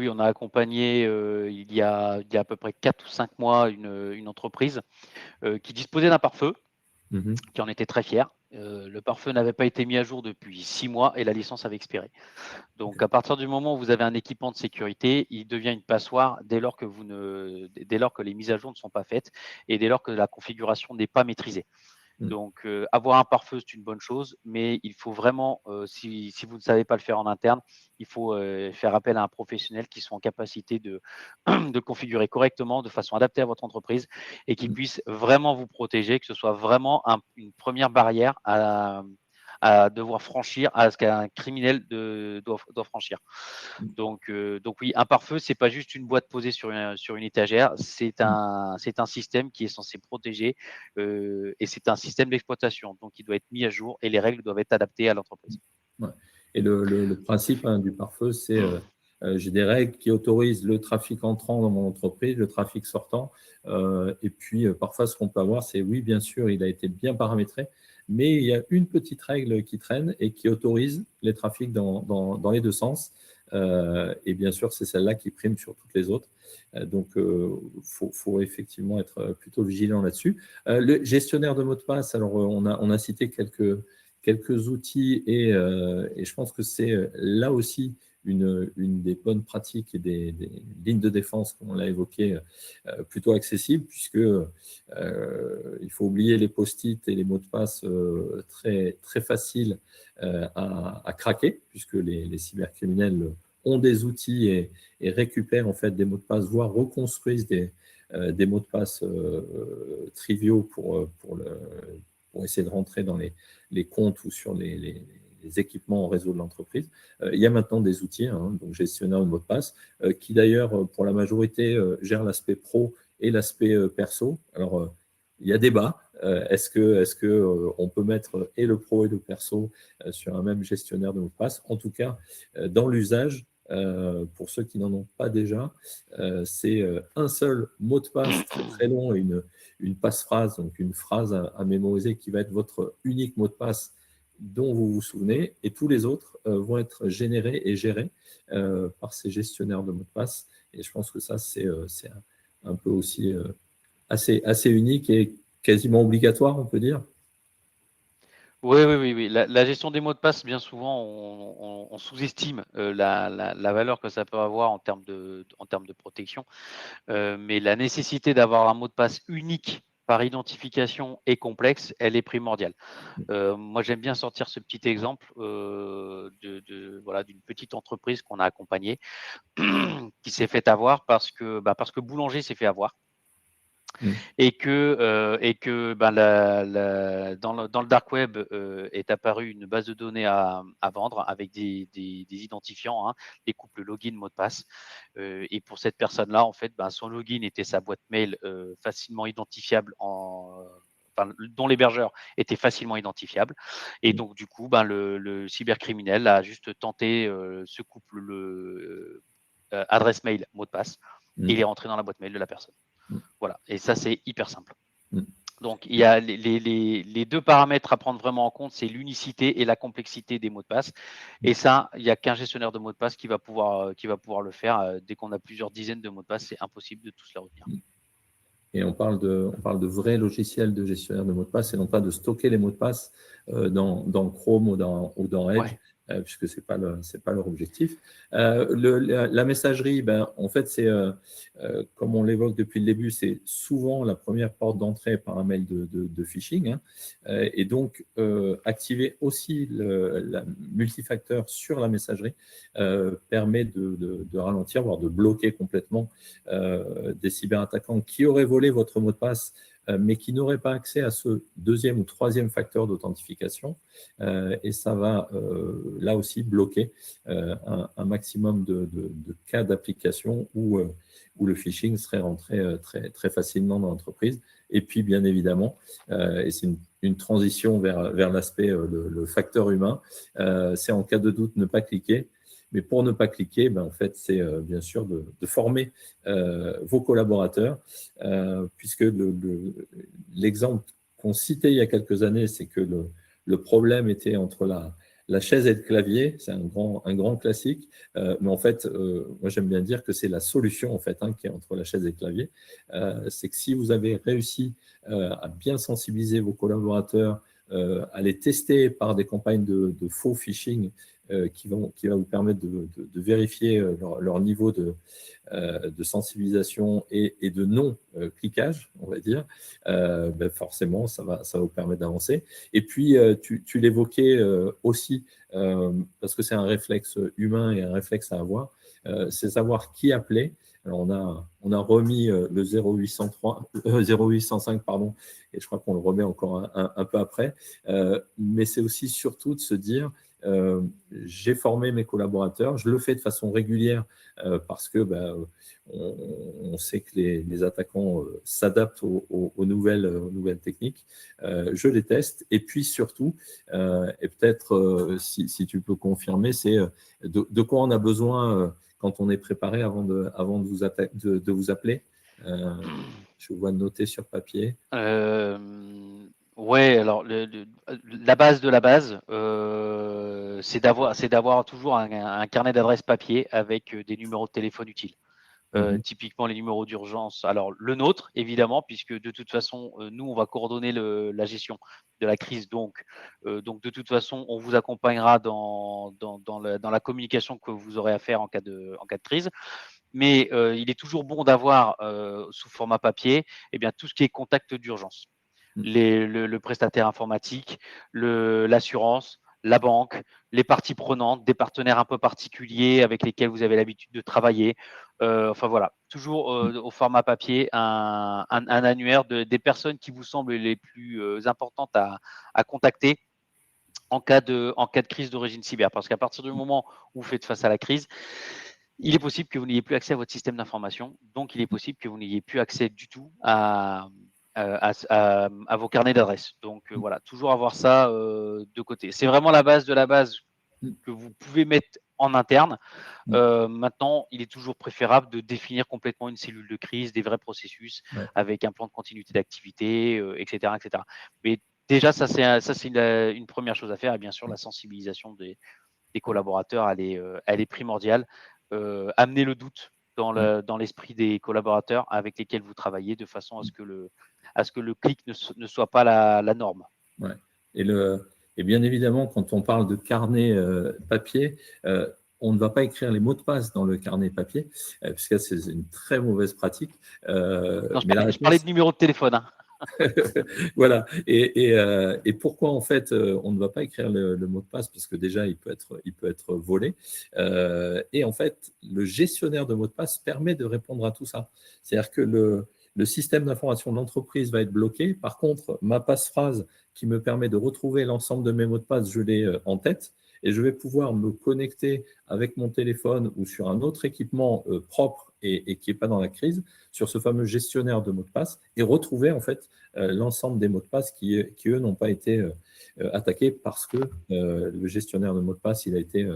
on a accompagné il y a à peu près 4 ou 5 mois une entreprise qui disposait d'un pare-feu. qui en était très fier. Le pare-feu n'avait pas été mis à jour depuis 6 mois et la licence avait expiré. Donc, à partir du moment où vous avez un équipement de sécurité, il devient une passoire dès lors que les mises à jour ne sont pas faites et dès lors que la configuration n'est pas maîtrisée. Donc, avoir un pare-feu, c'est une bonne chose, mais il faut vraiment, si vous ne savez pas le faire en interne, il faut faire appel à un professionnel qui soit en capacité de, de configurer correctement, de façon adaptée à votre entreprise et qui puisse vraiment vous protéger, que ce soit vraiment une première barrière à devoir franchir, à ce qu'un criminel doit franchir. Donc oui, un pare-feu, c'est pas juste une boîte posée sur une étagère, c'est un système qui est censé protéger et c'est un système d'exploitation. Donc, il doit être mis à jour et les règles doivent être adaptées à l'entreprise. Ouais. Et le principe du pare-feu, c'est j'ai des règles qui autorisent le trafic entrant dans mon entreprise, le trafic sortant. Et puis, parfois, ce qu'on peut avoir, c'est oui, bien sûr, il a été bien paramétré, mais il y a une petite règle qui traîne et qui autorise les trafics dans les deux sens. Et bien sûr, c'est celle-là qui prime sur toutes les autres. Donc, faut effectivement être plutôt vigilant là-dessus. Le gestionnaire de mots de passe, alors on a cité quelques outils et je pense que c'est là aussi une des bonnes pratiques et des lignes de défense, comme on l'a évoqué, plutôt accessibles, puisque il faut oublier les post-it et les mots de passe très, très faciles à craquer, puisque les cybercriminels ont des outils et récupèrent en fait des mots de passe, voire reconstruisent des mots de passe triviaux pour essayer de rentrer dans les comptes ou sur les équipements en réseau de l'entreprise. Il y a maintenant des outils, donc gestionnaire de mots de passe, qui d'ailleurs, pour la majorité, gèrent l'aspect pro et l'aspect perso. Alors, il y a débat. Est-ce que on peut mettre et le pro et le perso sur un même gestionnaire de mots de passe? En tout cas, dans l'usage, pour ceux qui n'en ont pas déjà, c'est un seul mot de passe très, très long et une passe-phrase, donc une phrase à mémoriser qui va être votre unique mot de passe dont vous vous souvenez, et tous les autres vont être générés et gérés par ces gestionnaires de mots de passe. Et je pense que ça, c'est un peu aussi assez unique et quasiment obligatoire, on peut dire. Oui. La gestion des mots de passe, bien souvent, on sous-estime la valeur que ça peut avoir en termes de protection. Mais la nécessité d'avoir un mot de passe unique par identification et complexe, elle est primordiale. Moi, j'aime bien sortir ce petit exemple d'une petite entreprise qu'on a accompagnée qui s'est fait avoir parce que Boulanger s'est fait avoir. Et que dans le dark web est apparue une base de données à vendre avec des identifiants, des couples login, mot de passe. Et pour cette personne-là, en fait, son login était sa boîte mail facilement identifiable dont l'hébergeur était facilement identifiable. Et donc, du coup, le cybercriminel a juste tenté ce couple adresse mail, mot de passe, et il est rentré dans la boîte mail de la personne. Voilà, et ça, c'est hyper simple. Donc, il y a les deux paramètres à prendre vraiment en compte, c'est l'unicité et la complexité des mots de passe. Et ça, il n'y a qu'un gestionnaire de mots de passe qui va pouvoir le faire. Dès qu'on a plusieurs dizaines de mots de passe, c'est impossible de tous les retenir. Et on parle de vrais logiciels de gestionnaire de mots de passe et non pas de stocker les mots de passe dans Chrome ou dans Edge. Ouais. Puisque c'est pas leur objectif. La messagerie, en fait, c'est comme on l'évoque depuis le début, c'est souvent la première porte d'entrée par un mail de phishing. Et donc, activer aussi la multifacteur sur la messagerie permet de ralentir, voire de bloquer complètement des cyberattaquants qui auraient volé votre mot de passe mais qui n'auraient pas accès à ce deuxième ou troisième facteur d'authentification. Et ça va là aussi bloquer un maximum de cas d'application où le phishing serait rentré très, très facilement dans l'entreprise. Et puis, bien évidemment, et c'est une transition vers l'aspect, le facteur humain, c'est en cas de doute ne pas cliquer. Mais pour ne pas cliquer, en fait, c'est bien sûr de former vos collaborateurs, puisque l'exemple qu'on citait il y a quelques années, c'est que le problème était entre la la chaise et le clavier, c'est un grand classique, mais en fait, moi j'aime bien dire que c'est la solution en fait, qui est entre la chaise et le clavier. C'est que si vous avez réussi à bien sensibiliser vos collaborateurs, à les tester par des campagnes de faux phishing qui va vous permettre de vérifier leur niveau de sensibilisation et de non-cliquage, on va dire, forcément, ça va vous permettre d'avancer. Et puis, tu l'évoquais aussi, parce que c'est un réflexe humain et un réflexe à avoir, c'est savoir qui appeler. Alors, on a remis le 0805, pardon, et je crois qu'on le remet encore un peu après. Mais c'est aussi surtout de se dire, j'ai formé mes collaborateurs, je le fais de façon régulière parce que on sait que les attaquants s'adaptent aux nouvelles techniques. Je les teste et puis surtout, et peut-être si tu peux confirmer, c'est de quoi on a besoin quand on est préparé avant de vous appeler. Je vois noter sur papier. Ouais, alors la base de la base, c'est d'avoir toujours un carnet d'adresses papier avec des numéros de téléphone utiles. Typiquement les numéros d'urgence. Alors le nôtre, évidemment, puisque de toute façon, nous, on va coordonner la gestion de la crise. Donc de toute façon, on vous accompagnera dans la communication que vous aurez à faire en cas de crise. Mais il est toujours bon d'avoir sous format papier tout ce qui est contact d'urgence. Le prestataire informatique, l'assurance, la banque, les parties prenantes, des partenaires un peu particuliers avec lesquels vous avez l'habitude de travailler. Enfin voilà, toujours au format papier, un annuaire des personnes qui vous semblent les plus importantes à contacter en cas de crise d'origine cyber. Parce qu'à partir du moment où vous faites face à la crise, il est possible que vous n'ayez plus accès à votre système d'information. Donc, il est possible que vous n'ayez plus accès du tout à vos carnets d'adresses. Donc, voilà, toujours avoir ça de côté. C'est vraiment la base de la base que vous pouvez mettre en interne. Maintenant, il est toujours préférable de définir complètement une cellule de crise, des vrais processus avec un plan de continuité d'activité, etc., etc. Mais déjà, ça, c'est une première chose à faire. Et bien sûr, la sensibilisation des collaborateurs, elle est primordiale. Amener le doute dans l'esprit des collaborateurs avec lesquels vous travaillez de façon à ce que le clic ne soit pas la norme. Ouais. Et bien évidemment, quand on parle de carnet papier, on ne va pas écrire les mots de passe dans le carnet papier, puisque c'est une très mauvaise pratique. Non, je parlais de numéro de téléphone. Voilà. Et pourquoi en fait on ne va pas écrire le mot de passe, parce que déjà il peut être volé. Et en fait, le gestionnaire de mots de passe permet de répondre à tout ça. C'est-à-dire que le système d'information de l'entreprise va être bloqué. Par contre, ma passe-phrase qui me permet de retrouver l'ensemble de mes mots de passe, je l'ai en tête. Et je vais pouvoir me connecter avec mon téléphone ou sur un autre équipement propre et qui n'est pas dans la crise, sur ce fameux gestionnaire de mots de passe, et retrouver en fait l'ensemble des mots de passe qui eux, n'ont pas été attaqués parce que le gestionnaire de mots de passe, il a été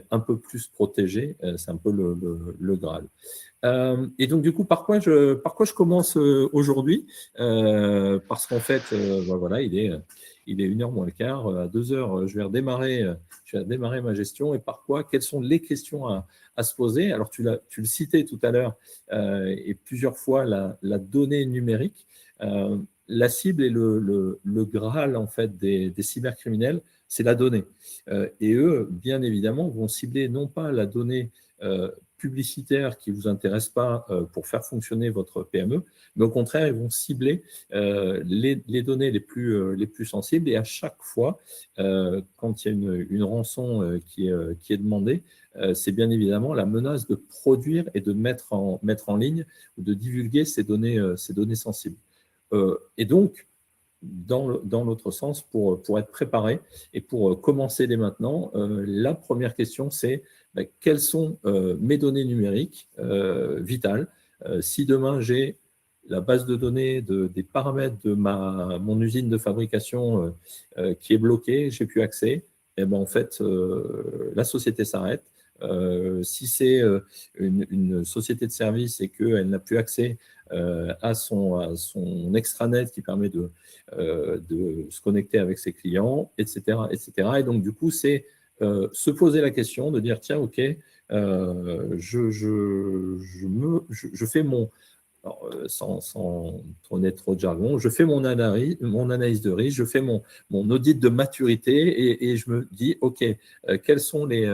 un peu plus protégé. C'est un peu le Graal. Et donc, du coup, par quoi je commence aujourd'hui parce qu'en fait, voilà, il est 1h moins le quart. À 2h, je vais redémarrer ma gestion. Et par quoi? Quelles sont les questions à se poser? Alors, tu le citais tout à l'heure et plusieurs fois, la donnée numérique. La cible et le Graal en fait des cybercriminels, c'est la donnée. Et eux, bien évidemment, vont cibler non pas la donnée publicitaire qui ne vous intéresse pas pour faire fonctionner votre PME, mais au contraire, ils vont cibler les données les plus sensibles. Et à chaque fois, quand il y a une rançon qui est demandée, c'est bien évidemment la menace de produire et de mettre en ligne ou de divulguer ces données sensibles. Et donc, dans l'autre sens, pour être préparé et pour commencer dès maintenant, la première question, c'est quelles sont mes données numériques vitales. Si demain, j'ai la base de données des paramètres de mon usine de fabrication qui est bloquée, j'ai plus accès, et ben en fait, la société s'arrête. Si c'est une société de service et qu'elle n'a plus accès à son extranet qui permet de se connecter avec ses clients, etc., etc. Et donc, du coup, c'est se poser la question de dire, tiens, OK, je fais mon, alors, sans trop être trop de jargon, je fais mon analyse de risque, je fais mon audit de maturité et je me dis, OK, quelles sont les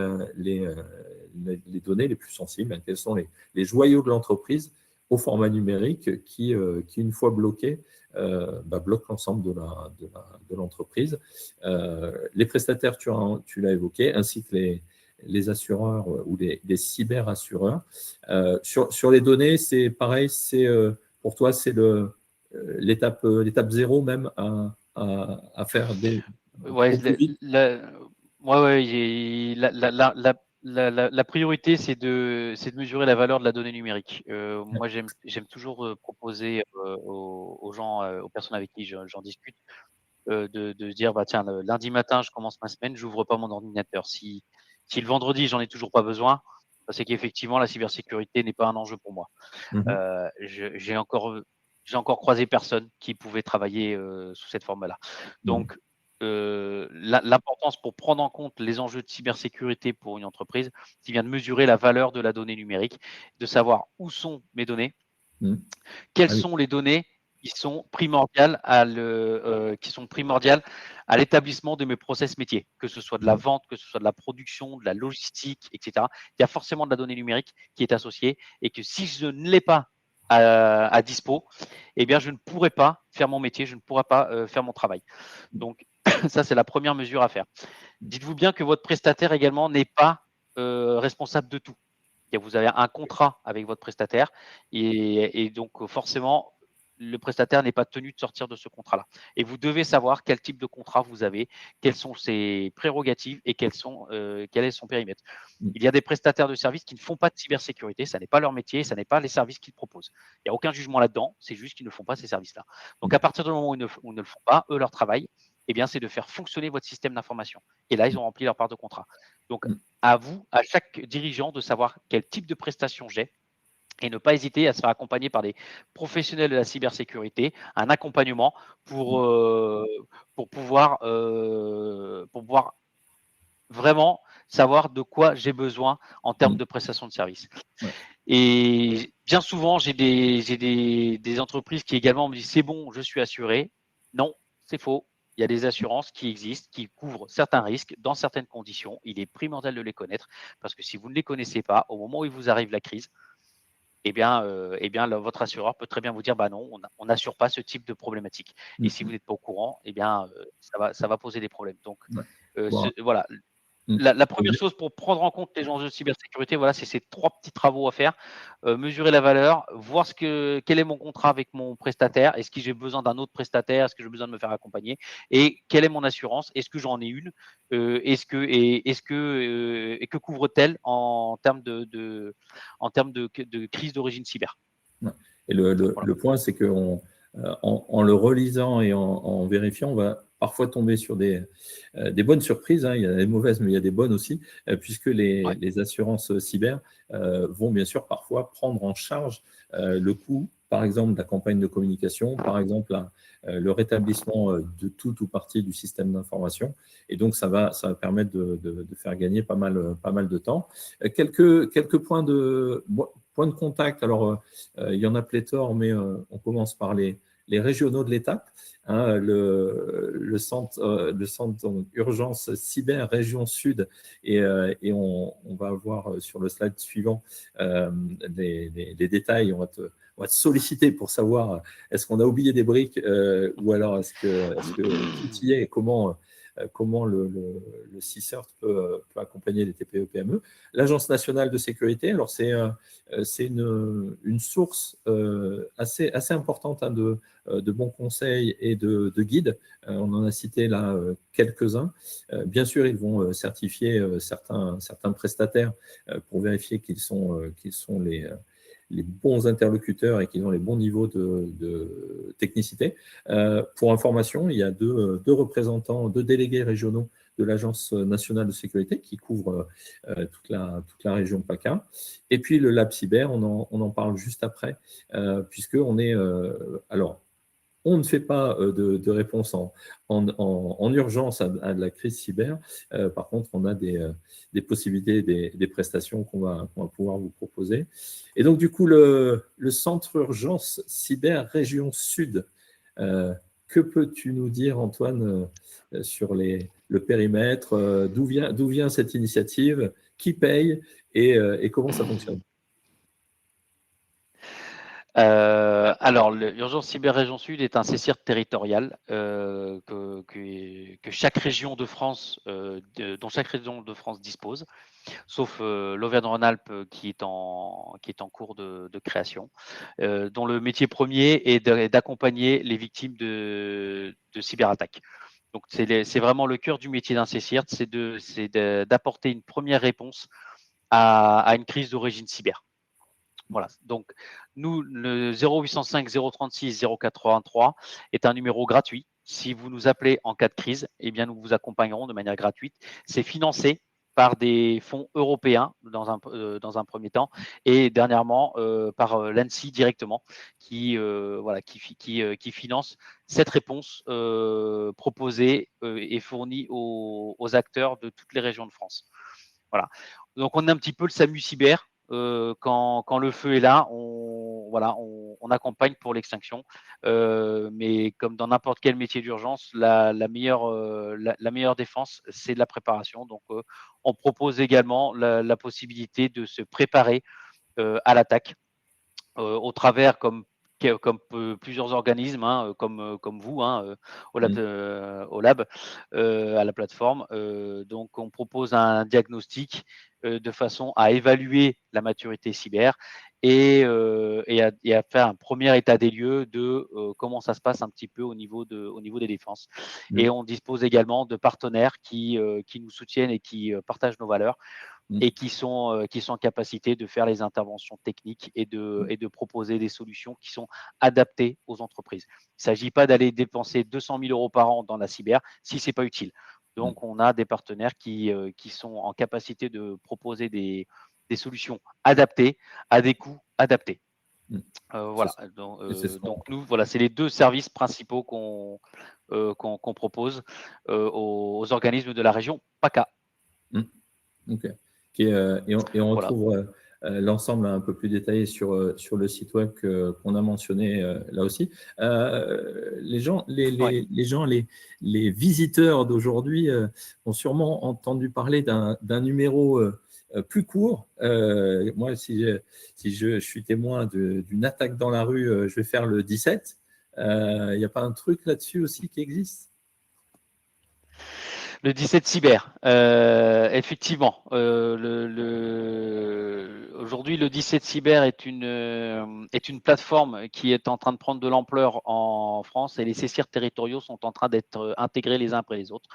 données les plus sensibles, hein, quels sont les joyaux de l'entreprise au format numérique qui une fois bloqués, bloquent l'ensemble de l'entreprise. Les prestataires, tu l'as évoqué, ainsi que les assureurs ou les cyberassureurs. Sur les données, c'est pareil, pour toi, c'est l'étape 0 même à faire Ouais, au plus vite. La priorité, c'est de mesurer la valeur de la donnée numérique. Moi, j'aime toujours proposer aux gens, aux personnes avec qui j'en discute, de se dire, bah, tiens, le lundi matin, je commence ma semaine, j'ouvre pas mon ordinateur. Si le vendredi, j'en ai toujours pas besoin, c'est qu'effectivement, la cybersécurité n'est pas un enjeu pour moi. Mhm. J'ai encore croisé personne qui pouvait travailler sous cette forme-là. Mhm. Donc, l'importance pour prendre en compte les enjeux de cybersécurité pour une entreprise, c'est bien de mesurer la valeur de la donnée numérique, de savoir où sont mes données, Mhm. quelles Ah oui. sont les données qui sont primordiales à l'établissement de mes process métiers, que ce soit de la Mhm. vente, que ce soit de la production, de la logistique, etc. Il y a forcément de la donnée numérique qui est associée et que si je ne l'ai pas à dispo, eh bien, je ne pourrai pas faire mon métier, je ne pourrai pas faire mon travail. Donc, ça, c'est la première mesure à faire. Dites-vous bien que votre prestataire également n'est pas responsable de tout. Vous avez un contrat avec votre prestataire et donc forcément, le prestataire n'est pas tenu de sortir de ce contrat-là. Et vous devez savoir quel type de contrat vous avez, quelles sont ses prérogatives et quel est son périmètre. Mhm. Il y a des prestataires de services qui ne font pas de cybersécurité, ça n'est pas leur métier, ça n'est pas les services qu'ils proposent. Il n'y a aucun jugement là-dedans, c'est juste qu'ils ne font pas ces services-là. Donc à partir du moment où ils ne le font pas, eux, leur travail, eh bien, c'est de faire fonctionner votre système d'information. Et là, ils ont rempli leur part de contrat. Donc, Mhm. à vous, à chaque dirigeant, de savoir quel type de prestation j'ai et ne pas hésiter à se faire accompagner par des professionnels de la cybersécurité, un accompagnement pour pouvoir vraiment savoir de quoi j'ai besoin en termes Mhm. de prestation de service. Ouais. Et bien souvent, j'ai des entreprises qui également me disent c'est bon, je suis assuré. Non, c'est faux. Il y a des assurances qui existent, qui couvrent certains risques dans certaines conditions. Il est primordial de les connaître parce que si vous ne les connaissez pas, au moment où il vous arrive la crise, votre assureur peut très bien vous dire bah non, on n'assure pas ce type de problématique. Et si vous Mhm. n'êtes pas au courant, ça va poser des problèmes. Donc, Ouais. Bon. voilà, Mhm. la première chose pour prendre en compte les enjeux de cybersécurité, voilà, c'est ces 3 petits travaux à faire. Mesurer la valeur, voir quel est mon contrat avec mon prestataire. Est-ce que j'ai besoin d'un autre prestataire? Est-ce que j'ai besoin de me faire accompagner? Et quelle est mon assurance? Est-ce que j'en ai une? Et que couvre-t-elle en termes de crise d'origine cyber? Ouais. Et le, le- Voilà. le point, c'est en le relisant et en vérifiant, on va parfois tomber sur des bonnes surprises, hein. Il y a des mauvaises, mais il y a des bonnes aussi, puisque Ouais. les assurances cyber vont bien sûr parfois prendre en charge le coût, par exemple, de la campagne de communication, par exemple, le rétablissement de tout ou partie du système d'information. Et donc, ça va permettre de faire gagner pas mal de temps. Quelques points de contact. Alors, il y en a pléthore, mais on commence par les régionaux de l'État. Hein, le centre donc, urgence cyber région sud et on va voir sur le slide suivant les détails. On va te solliciter pour savoir est-ce qu'on a oublié des briques ou alors est-ce que tout y est et comment le CSIRT peut accompagner les TPE-PME. L'Agence nationale de sécurité, alors c'est une source assez importante hein, de bons conseils et de guides. On en a cité là quelques-uns. Bien sûr, ils vont certifier certains prestataires pour vérifier qu'ils sont les bons interlocuteurs et qu'ils ont les bons niveaux de technicité. Pour information, il y a deux représentants, deux délégués régionaux de l'Agence nationale de sécurité qui couvre toute la région PACA. Et puis le Lab Cyber, on en parle juste après, puisqu'on est… alors, on ne fait pas de réponse en urgence à de la crise cyber. Par contre, on a des possibilités, des prestations qu'on va pouvoir vous proposer. Et donc, du coup, le Centre Urgence Cyber Région Sud, que peux-tu nous dire, Antoine, sur le périmètre, d'où vient cette initiative, qui paye et comment ça fonctionne? Alors, l'urgence cyber région Sud est un CSIRT territorial que chaque région de France, dont chaque région de France dispose, sauf l'Auvergne-Rhône-Alpes qui est en cours de création, dont le métier premier est d'accompagner les victimes de cyberattaques. Donc, c'est vraiment le cœur du métier d'un CSIRT, c'est d'apporter une première réponse à une crise d'origine cyber. Voilà, donc nous, le 0805 036 083 est un numéro gratuit. Si vous nous appelez en cas de crise, eh bien, nous vous accompagnerons de manière gratuite. C'est financé par des fonds européens dans un premier temps et dernièrement par l'ANSSI directement qui finance cette réponse proposée et fournie aux acteurs de toutes les régions de France. Voilà. Donc on est un petit peu le SAMU cyber. Quand le feu est là, on accompagne pour l'extinction. Mais comme dans n'importe quel métier d'urgence, la meilleure défense, c'est de la préparation. Donc, on propose également la possibilité de se préparer à l'attaque au travers, comme plusieurs organismes, hein, comme vous, hein, au lab, à la plateforme. Donc, on propose un diagnostic de façon à évaluer la maturité cyber et à faire un premier état des lieux de comment ça se passe un petit peu au niveau des défenses. Et on dispose également de partenaires qui nous soutiennent et qui partagent nos valeurs et qui sont en capacité de faire les interventions techniques et de proposer des solutions qui sont adaptées aux entreprises. Il ne s'agit pas d'aller dépenser 200 000 euros par an dans la cyber si ce n'est pas utile. Donc, on a des partenaires qui sont en capacité de proposer des solutions adaptées à des coûts adaptés. Voilà. Donc nous, voilà, c'est les deux services principaux qu'on propose aux organismes de la région PACA. Ok. Et on retrouve l'ensemble un peu plus détaillé sur le site web qu'on a mentionné là aussi. Les visiteurs d'aujourd'hui ont sûrement entendu parler d'un numéro plus court. Moi, si je suis témoin d'une attaque dans la rue, je vais faire le 17. Il n'y a pas un truc là-dessus aussi qui existe? Le 17 cyber, effectivement. Aujourd'hui, le 17 cyber est une plateforme qui est en train de prendre de l'ampleur en France et les CSIRT territoriaux sont en train d'être intégrés les uns après les autres.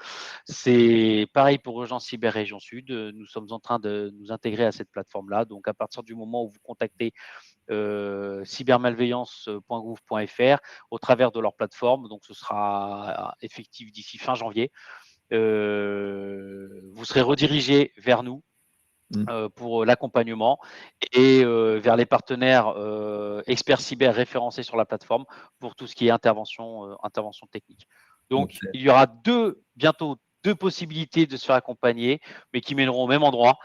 C'est pareil pour Urgence Cyber Région Sud. Nous sommes en train de nous intégrer à cette plateforme-là. Donc, à partir du moment où vous contactez cybermalveillance.gouv.fr au travers de leur plateforme, donc ce sera effectif d'ici fin janvier. Vous serez redirigé vers nous pour l'accompagnement et vers les partenaires experts cyber référencés sur la plateforme pour tout ce qui est intervention technique. Donc, il y aura bientôt deux possibilités de se faire accompagner, mais qui mèneront au même endroit.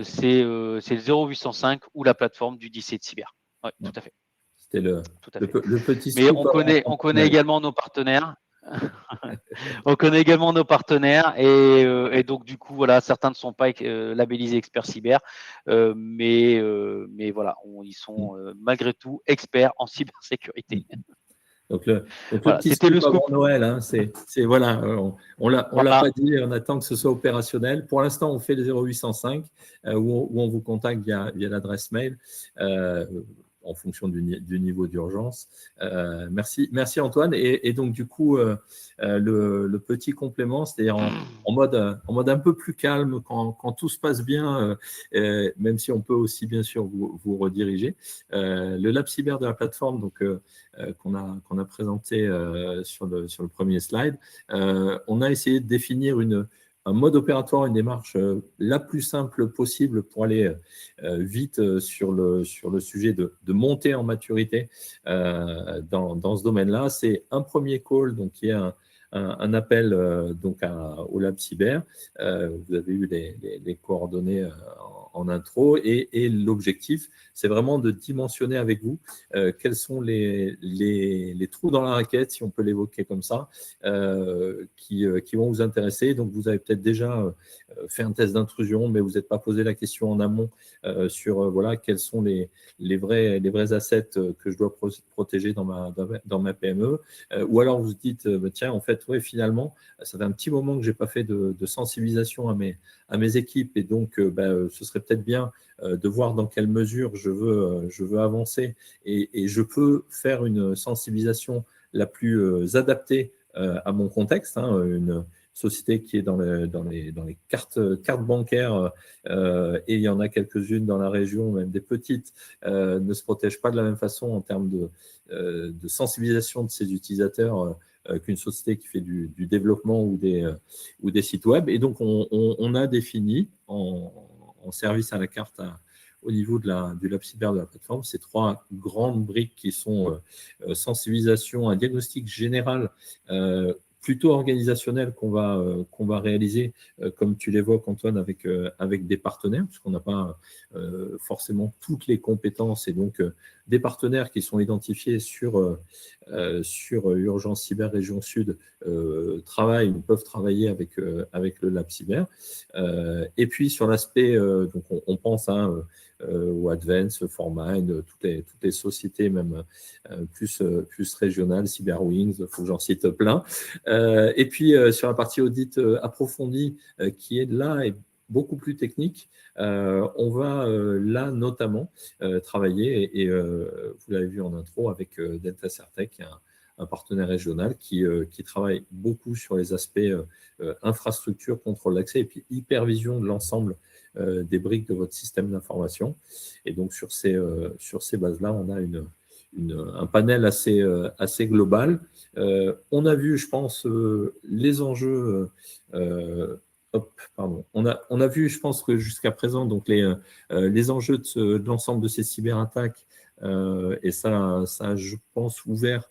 C'est le 0805 ou la plateforme du 17 cyber. Oui, tout à fait. C'était le petit Mais scoop. on connaît également nos partenaires. On connaît également nos partenaires et donc du coup voilà, certains ne sont pas labellisés experts cyber, mais voilà, ils sont malgré tout experts en cybersécurité. Donc le voilà, petit c'était scoop le scoop. avant Noël, hein, voilà, on l'a pas dit, on attend que ce soit opérationnel. Pour l'instant, on fait le 0805 où on vous contacte via l'adresse mail. En fonction du niveau d'urgence. Merci Antoine. Et donc du coup, le petit complément, c'est-à-dire en mode un peu plus calme, quand tout se passe bien, même si on peut aussi bien sûr vous rediriger. Le Lab Cyber de la plateforme, donc qu'on a présenté sur le premier slide, on a essayé de définir un mode opératoire, une démarche la plus simple possible pour aller vite sur le sujet de monter en maturité dans ce domaine-là. C'est un premier call, donc qui est un appel au Lab Cyber. Vous avez eu les coordonnées en intro et l'objectif, c'est vraiment de dimensionner avec vous quels sont les trous dans la raquette, si on peut l'évoquer comme ça, qui vont vous intéresser. Donc, vous avez peut-être déjà fait un test d'intrusion, mais vous n'êtes pas posé la question en amont sur voilà, quels sont les vrais assets que je dois protéger dans ma PME. Ou alors, vous vous dites, tiens, en fait, ouais, finalement, ça fait un petit moment que je n'ai pas fait de sensibilisation à mes équipes et donc ce serait peut-être bien de voir dans quelle mesure je veux avancer et je peux faire une sensibilisation la plus adaptée à mon contexte. Une société qui est dans les cartes bancaires et il y en a quelques-unes dans la région, même des petites, ne se protègent pas de la même façon en termes de sensibilisation de ses utilisateurs qu'une société qui fait du développement ou des sites web. Et donc, on a défini en service à la carte au niveau du Lab Cyber de la plateforme, ces 3 grandes briques qui sont sensibilisation, un diagnostic général plutôt organisationnel qu'on va réaliser, comme tu l'évoques, Antoine, avec des partenaires, puisqu'on n'a pas forcément toutes les compétences et donc des partenaires qui sont identifiés sur Urgence Cyber Région Sud peuvent travailler avec le Lab Cyber. Et puis sur l'aspect, donc on pense au Advance, Formine, toutes les sociétés même plus régionales, Cyberwings, il faut que j'en cite plein. Et puis sur la partie audit approfondie qui est là et beaucoup plus technique, on va là notamment travailler et vous l'avez vu en intro avec Delta Certec, un partenaire régional qui travaille beaucoup sur les aspects infrastructure, contrôle d'accès et puis hypervision de l'ensemble des briques de votre système d'information. Et donc sur ces bases-là, on a un panel assez global. On a vu, je pense, les enjeux. On a vu, je pense que jusqu'à présent, donc les enjeux de l'ensemble de ces cyberattaques, et ça a, je pense, ouvert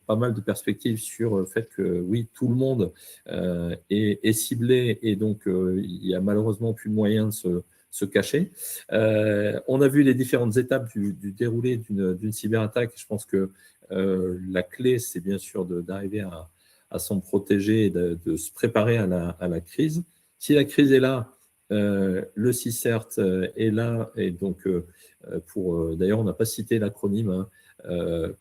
pas mal de perspectives sur le fait que oui, tout le monde est ciblé et donc il n'y a malheureusement plus moyen de se cacher. On a vu les différentes étapes du déroulé d'une cyberattaque. Je pense que la clé, c'est bien sûr d'arriver à s'en protéger et de se préparer à la crise. Si la crise est là, le CICERT est là et donc d'ailleurs on n'a pas cité l'acronyme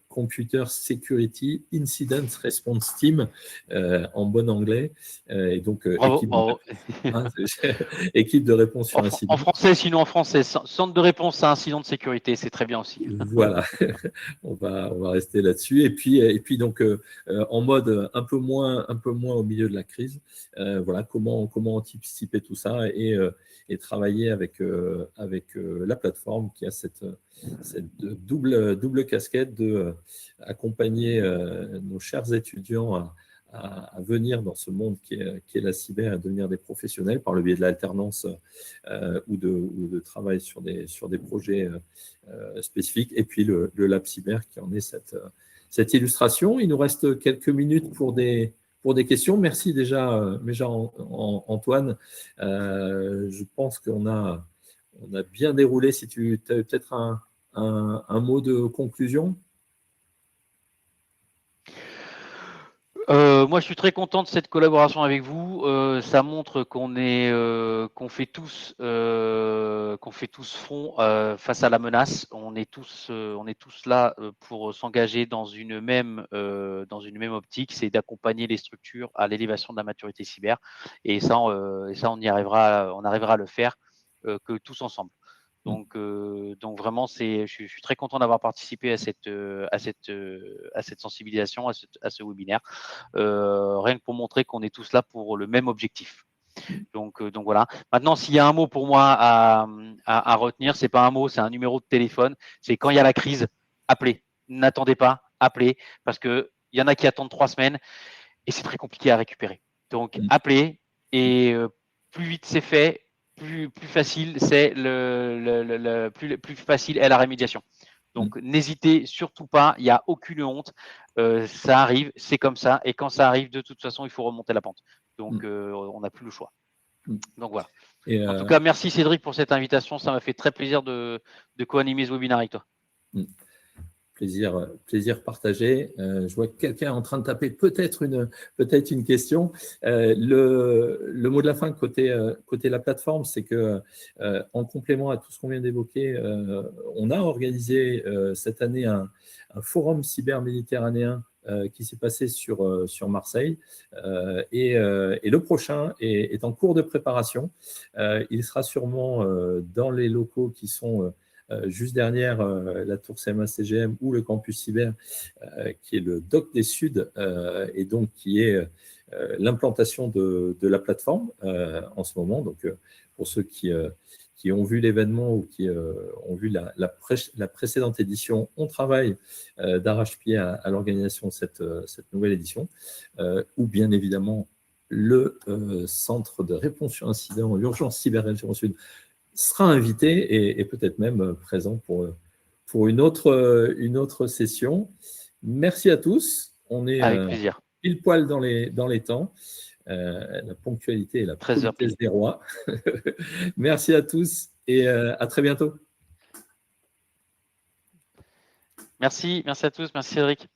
Computer Security Incident Response Team en bon anglais et donc équipe de réponse sur incident. En français, sinon en français, centre de réponse à incident de sécurité, c'est très bien aussi. Voilà, on va rester là-dessus. Et puis donc en mode un peu moins au milieu de la crise, voilà comment anticiper tout ça et travailler avec la plateforme qui a cette double casquette de accompagner nos chers étudiants à venir dans ce monde qui est la cyber, à devenir des professionnels par le biais de l'alternance ou de travail sur des projets spécifiques. Et puis le Lab Cyber qui en est cette illustration. Il nous reste quelques minutes pour des questions. Merci déjà Antoine. Je pense qu'on a bien déroulé. Si tu as peut-être un mot de conclusion. Moi, je suis très content de cette collaboration avec vous. Ça montre qu'on fait tous front face à la menace. On est tous là pour s'engager dans une même optique, c'est d'accompagner les structures à l'élévation de la maturité cyber. Et ça, on arrivera à le faire que tous ensemble. Donc vraiment, je suis très content d'avoir participé à cette sensibilisation, à ce webinaire. Rien que pour montrer qu'on est tous là pour le même objectif. Donc voilà. Maintenant, s'il y a un mot pour moi à retenir, c'est pas un mot, c'est un numéro de téléphone. C'est quand il y a la crise, appelez. N'attendez pas, appelez, parce que il y en a qui attendent 3 semaines et c'est très compliqué à récupérer. Donc appelez, Et plus vite c'est fait, plus facile c'est plus facile est la rémédiation. Donc n'hésitez surtout pas, il n'y a aucune honte, ça arrive, c'est comme ça, et quand ça arrive, de toute façon, il faut remonter la pente. Donc on n'a plus le choix. Donc voilà. Et, en tout cas, merci Cédric pour cette invitation, ça m'a fait très plaisir de co-animer ce webinaire avec toi. Plaisir partagé. Je vois que quelqu'un est en train de taper peut-être une question. Le mot de la fin côté la plateforme, c'est que en complément à tout ce qu'on vient d'évoquer, on a organisé cette année un forum cyber-méditerranéen qui s'est passé sur Marseille et le prochain est en cours de préparation. Il sera sûrement dans les locaux qui sont juste derrière la tour CMA-CGM ou le campus cyber, qui est le doc des Suds, et donc qui est l'implantation de la plateforme en ce moment. Donc, pour ceux qui ont vu l'événement ou qui ont vu la précédente édition, on travaille d'arrache-pied à l'organisation de cette nouvelle édition, ou bien évidemment le centre de réponse sur incident, l'urgence cyber-région Sud, sera invité et peut-être même présent pour une autre session. Merci à tous. On est avec plaisir. Pile poil dans les temps. La ponctualité et la politesse des rois. Merci à tous et à très bientôt. Merci à tous. Merci Cédric.